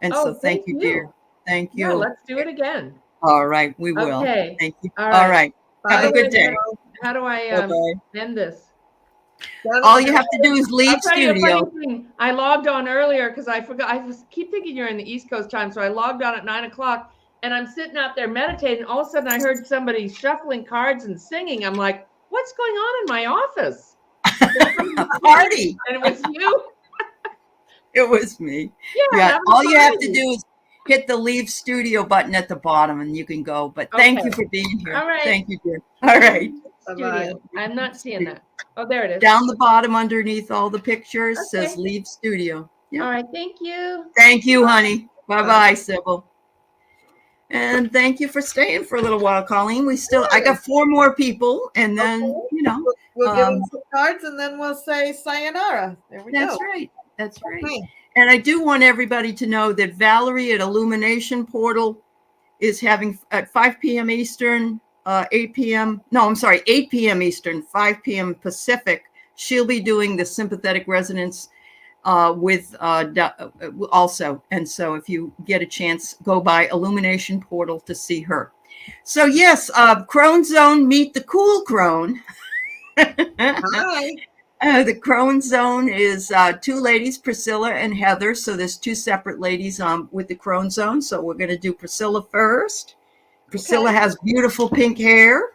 S1: And so
S3: Oh,
S1: thank you, dear. Thank
S3: Yeah,
S1: you.
S3: let's do it again.
S1: All right, we will.
S3: Okay.
S1: Thank you.
S3: All
S1: All
S3: right.
S1: right. Have
S5: Bye,
S1: a good day.
S5: Sybil.
S3: How do I
S1: Bye-bye.
S3: end this?
S1: All you have to do is
S3: I'll
S1: leave
S3: tell you a
S1: studio.
S3: funny thing. I logged on earlier because I forgot. Keep thinking you're in the East Coast time, so I logged on at 9:00, and I'm sitting out there meditating. All of a sudden, I heard somebody shuffling cards and singing. I'm like, "What's going on in my office?"
S1: Party.
S3: And it was you.
S1: It was me.
S3: Yeah.
S1: Yeah.
S3: that was
S1: All you have to
S3: party.
S1: do is hit the leave studio button at the bottom and you can go. But thank
S3: Okay.
S1: you for being here.
S3: All right.
S1: Thank you, dear. All right.
S3: Studio. I'm not seeing that. Oh, there it is.
S1: Down the bottom underneath all the pictures says
S3: Okay.
S1: leave studio. Yeah.
S3: All right. Thank you.
S1: Thank you, honey.
S5: Bye.
S1: Bye-bye, Sybil. And thank you for staying for a little while, Colleen. I got 4 more people and then,
S5: Okay. We'll give them
S1: um,
S5: some cards and then we'll say sayonara. There we
S1: that's
S5: go.
S1: right. That's right.
S5: Okay.
S1: And I do want everybody to know that Valerie at Illumination Portal is having at 5 p.m. Eastern, 8 p.m. No, I'm sorry, 8 p.m. Eastern, 5 p.m. Pacific. She'll be doing the sympathetic resonance with also. And so if you get a chance, go by Illumination Portal to see her. So yes, Crone Zone, meet the cool crone.
S5: Hi.
S1: The Crone Zone is 2 ladies, Priscilla and Heather. So there's 2 separate ladies with the Crone Zone. So we're going to do Priscilla first. Priscilla has beautiful pink hair.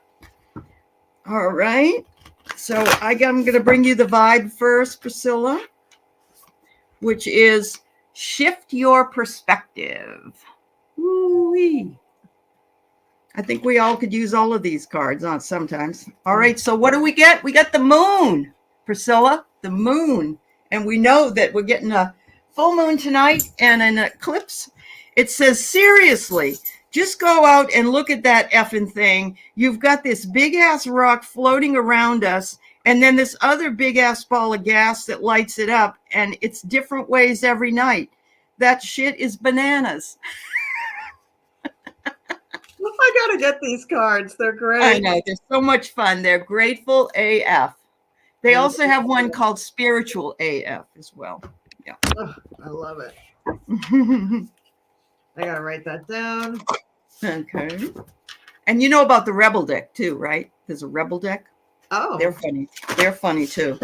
S1: All right. So I'm going to bring you the vibe first, Priscilla, which is shift your perspective. Woo-wee. I think we all could use all of these cards on sometimes. All right. So what do we get? We got the moon, Priscilla, the moon. And we know that we're getting a full moon tonight and an eclipse. It says, seriously, just go out and look at that effing thing. You've got this big ass rock floating around us, and then this other big ass ball of gas that lights it up, and it's different ways every night. That shit is bananas.
S5: I gotta get these cards. They're great.
S1: I know, they're so much fun. They're grateful AF. They also have one called spiritual AF as well. Yeah.
S5: Oh, I love it. I gotta write that down.
S1: Okay. And you know about the Rebel deck too, right? There's a Rebel deck.
S5: Oh,
S1: They're funny. They're funny too.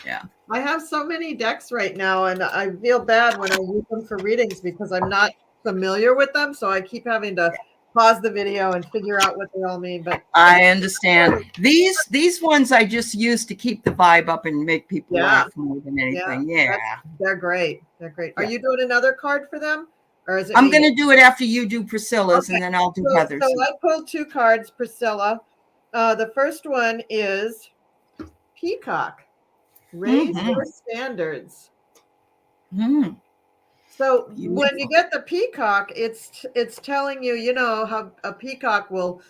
S1: Yeah.
S5: I have so many decks right now, and I feel bad when I use them for readings because I'm not familiar with them. So I keep having to pause the video and figure out what they all mean. But
S1: I understand. These ones I just use to keep the vibe up and make people laugh more than anything. Yeah.
S5: they're great. They're great. Are you doing another card for them? Or is it
S1: I'm
S5: me?
S1: going to do it after you do Priscilla's,
S5: Okay.
S1: and then I'll do
S5: So
S1: Heather's.
S5: I pulled 2 cards, Priscilla. The first one is Peacock. Raise your standards.
S1: Mm.
S5: So
S1: Beautiful.
S5: when you get the peacock, it's telling you, you know, how a peacock will,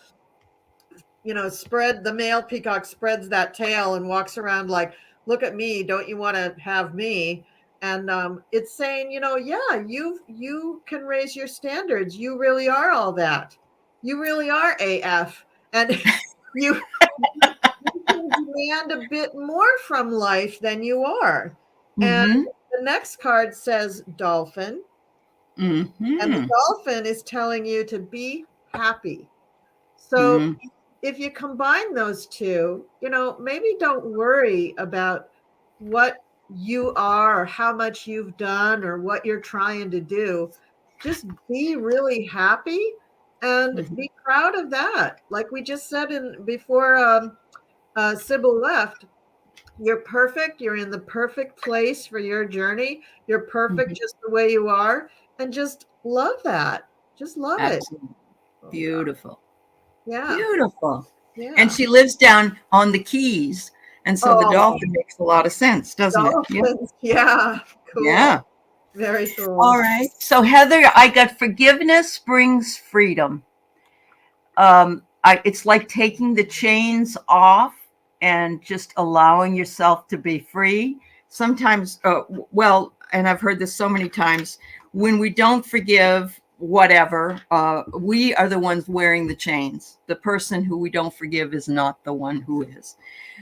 S5: you know, spread, the male peacock spreads that tail and walks around like, look at me, don't you want to have me? And it's saying, you know, yeah, you can raise your standards. You really are all that. You really are AF. And you can demand a bit more from life than you are. And the next card says dolphin. And the dolphin is telling you to be happy. So if you combine those 2, you know, maybe don't worry about what you are or how much you've done or what you're trying to do. Just be really happy and be proud of that. Like we just said before Sybil left, you're perfect. You're in the perfect place for your journey. You're perfect just the way you are. And just love that. Just love
S1: Absolutely.
S5: it.
S1: Beautiful.
S5: Yeah.
S1: Beautiful.
S5: Yeah.
S1: And she lives down on the Keys. And so the dolphin makes a lot of sense, doesn't
S5: Dolphins.
S1: it?
S5: Yeah. Cool.
S1: Yeah.
S5: Very cool.
S1: All right. So Heather, I got forgiveness brings freedom. It's like taking the chains off and just allowing yourself to be free. sometimes, well, and I've heard this so many times, when we don't forgive whatever, we are the ones wearing the chains. The person who we don't forgive is not the one who is.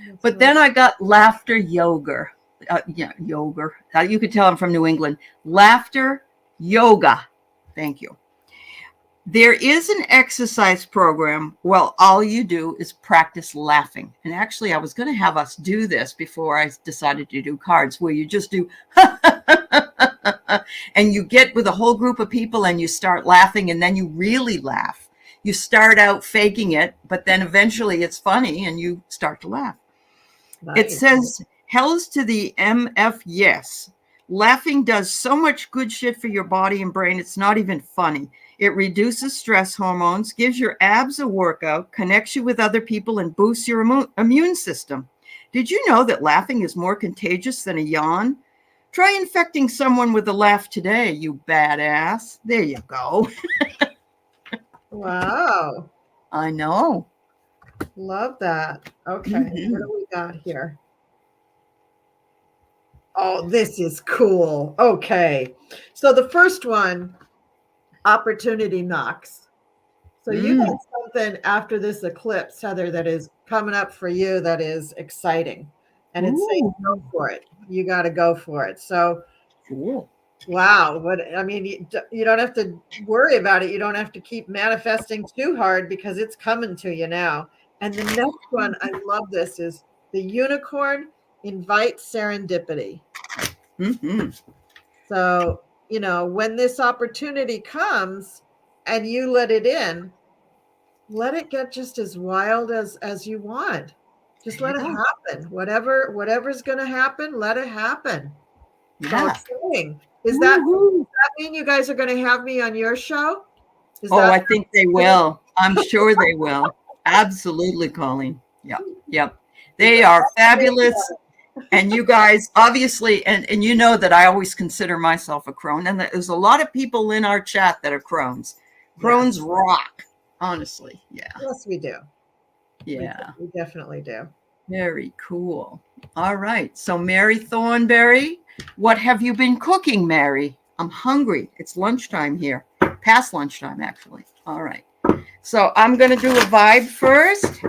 S5: That's
S1: But
S5: right.
S1: then I got laughter yoga. Yoga. You could tell I'm from New England. Laughter yoga. Thank you. There is an exercise program. Well, all you do is practice laughing. And actually, I was going to have us do this before I decided to do cards, where you just do, and you get with a whole group of people and you start laughing, and then you really laugh. You start out faking it, but then eventually it's funny and you start to laugh. It
S5: Nice.
S1: says, hells to the MF, yes. Laughing does so much good shit for your body and brain, it's not even funny. It reduces stress hormones, gives your abs a workout, connects you with other people, and boosts your immune system. Did you know that laughing is more contagious than a yawn? Try infecting someone with a laugh today, you badass. There you go.
S5: Wow.
S1: I know.
S5: Love that. Okay.
S1: Mhm.
S5: What do we got here? Oh, this is cool. Okay. So the first one, opportunity knocks. So you got something after this eclipse, Heather, that is coming up for you that is exciting. And it's saying go for it. You got to go for it. So
S1: Cool.
S5: wow. What I mean, you don't have to worry about it. You don't have to keep manifesting too hard because it's coming to you now. And the next one, I love this, is the unicorn invites serendipity.
S1: Mm-hmm.
S5: So, when this opportunity comes and you let it in, let it get just as wild as you want. Just let it happen. Whatever's going to happen, let it happen. So
S1: Yeah.
S5: exciting. Does that mean you guys are going to have me on your show?
S1: I think they will. I'm sure they will. Absolutely, Colleen. Yep. They are fabulous. And you guys, obviously, and you know that I always consider myself a crone. And there's a lot of people in our chat that are crones. Crones rock, honestly. Yeah.
S5: Yes, we do.
S1: Yeah.
S5: We definitely do.
S1: Very cool. All right. So, Mary Thornberry, what have you been cooking, Mary? I'm hungry. It's lunchtime here. Past lunchtime, actually. All right. So I'm going to do a vibe first.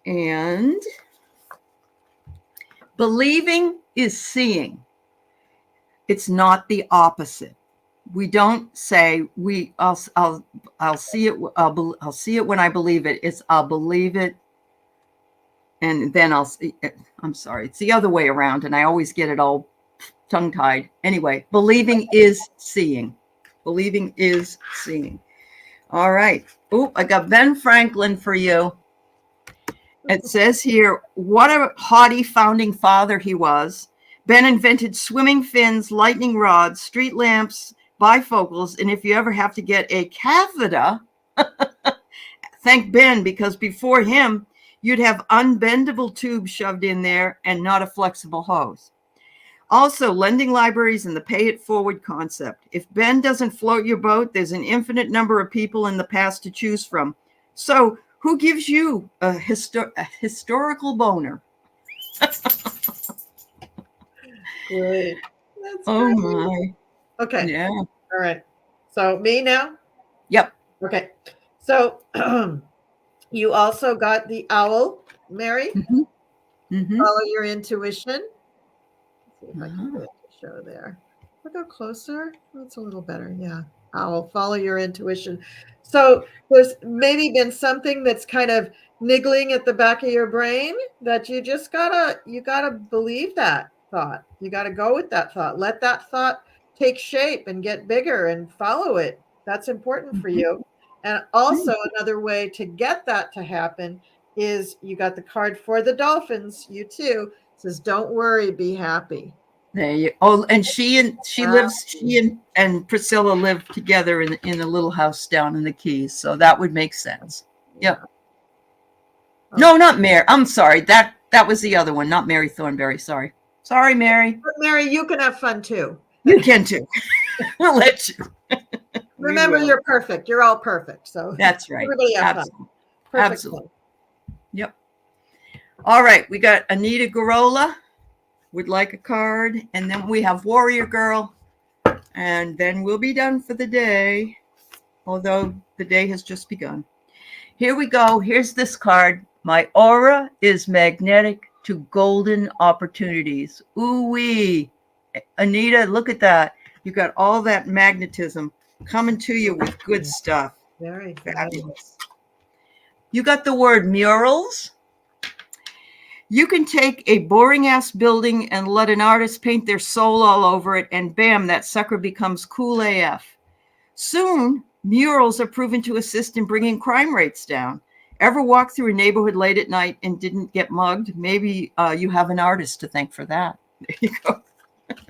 S1: And believing is seeing. It's not the opposite. We don't say I'll see it. I'll see it when I believe it. It's I'll believe it, and then I'll see it. I'm sorry. It's the other way around, and I always get it all tongue-tied. Anyway, believing is seeing. Believing is seeing. All right. Oh, I got Ben Franklin for you. It says here, what a haughty founding father he was. Ben invented swimming fins, lightning rods, street lamps, bifocals, and if you ever have to get a catheter, thank Ben, because before him, you'd have unbendable tubes shoved in there and not a flexible hose. Also, lending libraries and the pay it forward concept. If Ben doesn't float your boat, there's an infinite number of people in the past to choose from. So who gives you a historical boner?
S5: Great. That's
S1: Oh
S5: great.
S1: my.
S5: Okay.
S1: Yeah.
S5: All right. So me now?
S1: Yep.
S5: Okay. So you also got the owl, Mary.
S1: Mm-hmm.
S5: Follow your intuition. Let's see if I can get it to show there. I'll go closer. That's a little better. Yeah. Owl, follow your intuition. So there's maybe been something that's kind of niggling at the back of your brain that you gotta believe that thought. You gotta go with that thought. Let that thought take shape and get bigger and follow it. That's important for you. And also another way to get that to happen is you got the card for the dolphins. You too. It says, don't worry, be happy.
S1: There you. Oh, and she and Priscilla live together in a little house down in the Keys, so that would make sense. Yep. No, not Mary. I'm sorry. That was the other one, not Mary Thornberry. Sorry, Mary.
S5: But Mary, you can have fun too.
S1: You can too. We'll let you.
S5: Remember, you're perfect. You're all perfect. So
S1: that's right.
S5: Everybody have
S1: Absolutely.
S5: fun. Perfect
S1: Absolutely.
S5: fun.
S1: Yep. All right, we got Anita Garola. would like a card. And then we have Warrior Girl. And then we'll be done for the day, although the day has just begun. Here we go. Here's this card. My aura is magnetic to golden opportunities. Ooh-wee. Anita, look at that. You got all that magnetism coming to you with good stuff.
S5: Very
S1: Fabulous. You got the word murals. You can take a boring ass building and let an artist paint their soul all over it, and bam, that sucker becomes cool AF. Soon, murals are proven to assist in bringing crime rates down. Ever walk through a neighborhood late at night and didn't get mugged? Maybe you have an artist to thank for that. There you go.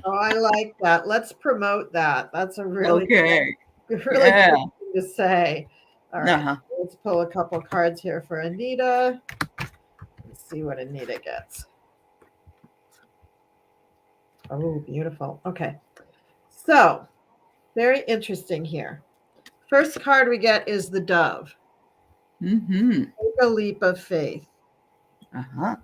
S5: Oh, I like that. Let's promote that. That's a really
S1: Okay.
S5: really
S1: Yeah.
S5: good thing to say. All right.
S1: Uh-huh.
S5: Let's pull a couple cards here for Anita. Let's see what Anita gets. Oh, beautiful. Okay. So, very interesting here. First card we get is the Dove.
S1: Mm-hmm.
S5: Take a leap of faith.
S1: Uh-huh.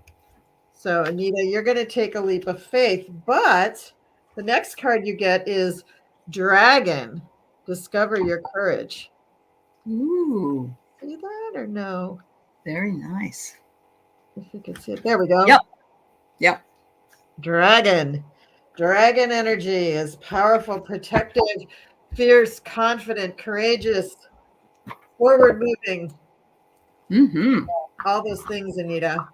S5: So, Anita, you're going to take a leap of faith, but the next card you get is Dragon. Discover your courage.
S1: Ooh,
S5: See that or no?
S1: very nice.
S5: If you can see it. There we go.
S1: Yep. Yep.
S5: Dragon. Dragon energy is powerful, protective, fierce, confident, courageous, forward moving.
S1: Mm-hmm.
S5: All those things, Anita.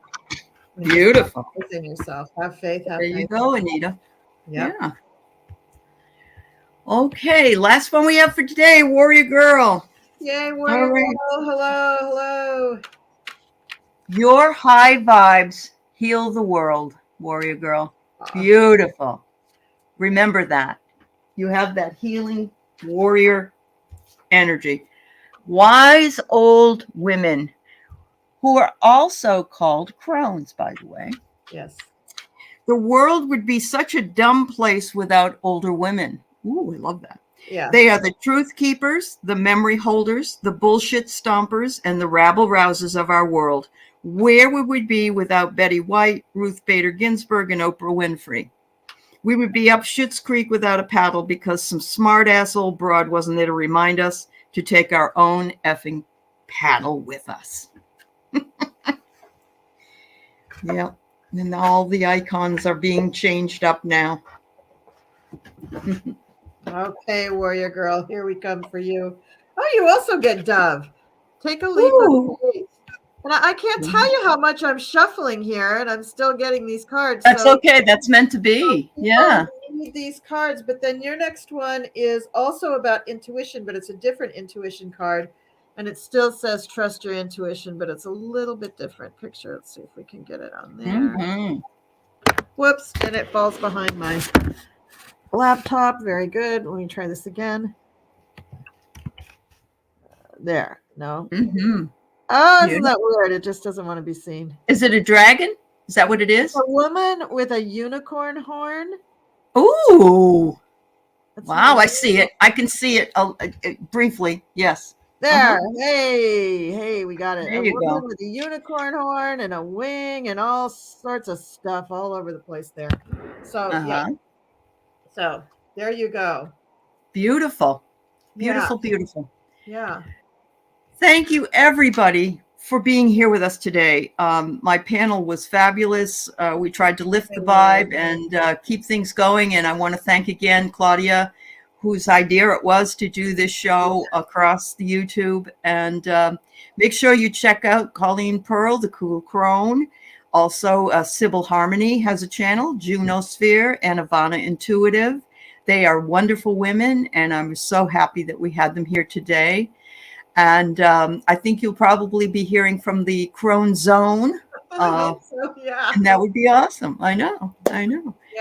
S1: Beautiful.
S5: Faith in yourself. Have faith. Have
S1: There you
S5: faith.
S1: go, Anita.
S5: Yep.
S1: Yeah. Okay, last one we have for today, Warrior Girl.
S5: Yay, warrior
S1: All right.
S5: girl. Hello, hello.
S1: Your high vibes heal the world, Warrior Girl. Beautiful. Remember that. You have that healing warrior energy. Wise old women, who are also called crones, by the way.
S5: Yes.
S1: The world would be such a dumb place without older women. Ooh, I love that.
S5: Yeah.
S1: They are the truth keepers, the memory holders, the bullshit stompers, and the rabble rousers of our world. Where would we be without Betty White, Ruth Bader Ginsburg, and Oprah Winfrey? We would be up Schitt's Creek without a paddle because some smart-ass old broad wasn't there to remind us to take our own effing paddle with us. Yep. And all the icons are being changed up now.
S5: Okay, warrior girl. Here we come for you. Oh, you also get Dove. Take a leap
S1: Ooh.
S5: of faith. And I can't tell you how much I'm shuffling here, and I'm still getting these cards.
S1: That's
S5: so
S1: okay. That's meant to be. Yeah.
S5: you need these cards, but then your next one is also about intuition, but it's a different intuition card, and it still says trust your intuition, but it's a little bit different picture. Let's see if we can get it on there.
S1: Mhm.
S5: Whoops, and it falls behind my laptop. Very good. Let me try this again. There. No.
S1: Mhm.
S5: Oh, isn't that weird? It just doesn't want to be seen.
S1: Is it a dragon? Is that what it is?
S5: A woman with a unicorn horn.
S1: Ooh.
S5: That's
S1: Wow, I
S5: nice.
S1: see it. I can see it briefly. Yes.
S5: There. Hey, we got it.
S1: There
S5: A
S1: you
S5: woman
S1: go.
S5: with a unicorn horn and a wing and all sorts of stuff all over the place there. So, yeah.
S1: Uh-huh.
S5: So, there you go.
S1: Beautiful. Beautiful, beautiful.
S5: Yeah.
S1: Thank you, everybody, for being here with us today. My panel was fabulous. We tried to lift the vibe and keep things going. And I want to thank again Claudia, whose idea it was to do this show across the YouTube. And make sure you check out Colleen Pearl, the Cool Crone. Also, Sybil Harmony has a channel, Junosphere, and Ivana Intuitive. They are wonderful women, and I'm so happy that we had them here today. And I think you'll probably be hearing from the Crone Zone.
S5: I hope so, yeah.
S1: And that would be awesome. I know.
S5: Yeah.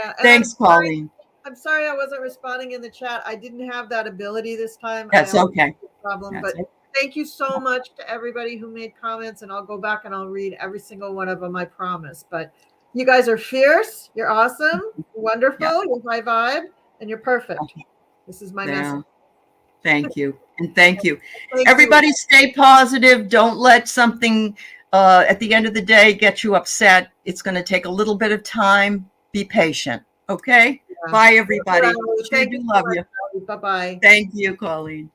S5: And
S1: Thanks, Colleen.
S5: I'm sorry I wasn't responding in the chat. I didn't have that ability this time.
S1: That's okay.
S5: Problem,
S1: That's
S5: but
S1: okay.
S5: thank you so much to everybody who made comments, and I'll go back and I'll read every single one of them, I promise. But you guys are fierce. You're awesome. You're wonderful.
S1: Yeah.
S5: You're high vibe, and you're perfect. This is my message.
S1: Thank you. And thank you.
S5: Thank
S1: Everybody
S5: you.
S1: stay positive. Don't let something at the end of the day get you upset. It's going to take a little bit of time, be patient. Okay.
S5: Yeah.
S1: Bye, everybody.
S5: Thank
S1: Sure
S5: you
S1: do
S5: so
S1: love
S5: much,
S1: you.
S5: Valerie. Bye-bye.
S1: Thank you, Colleen.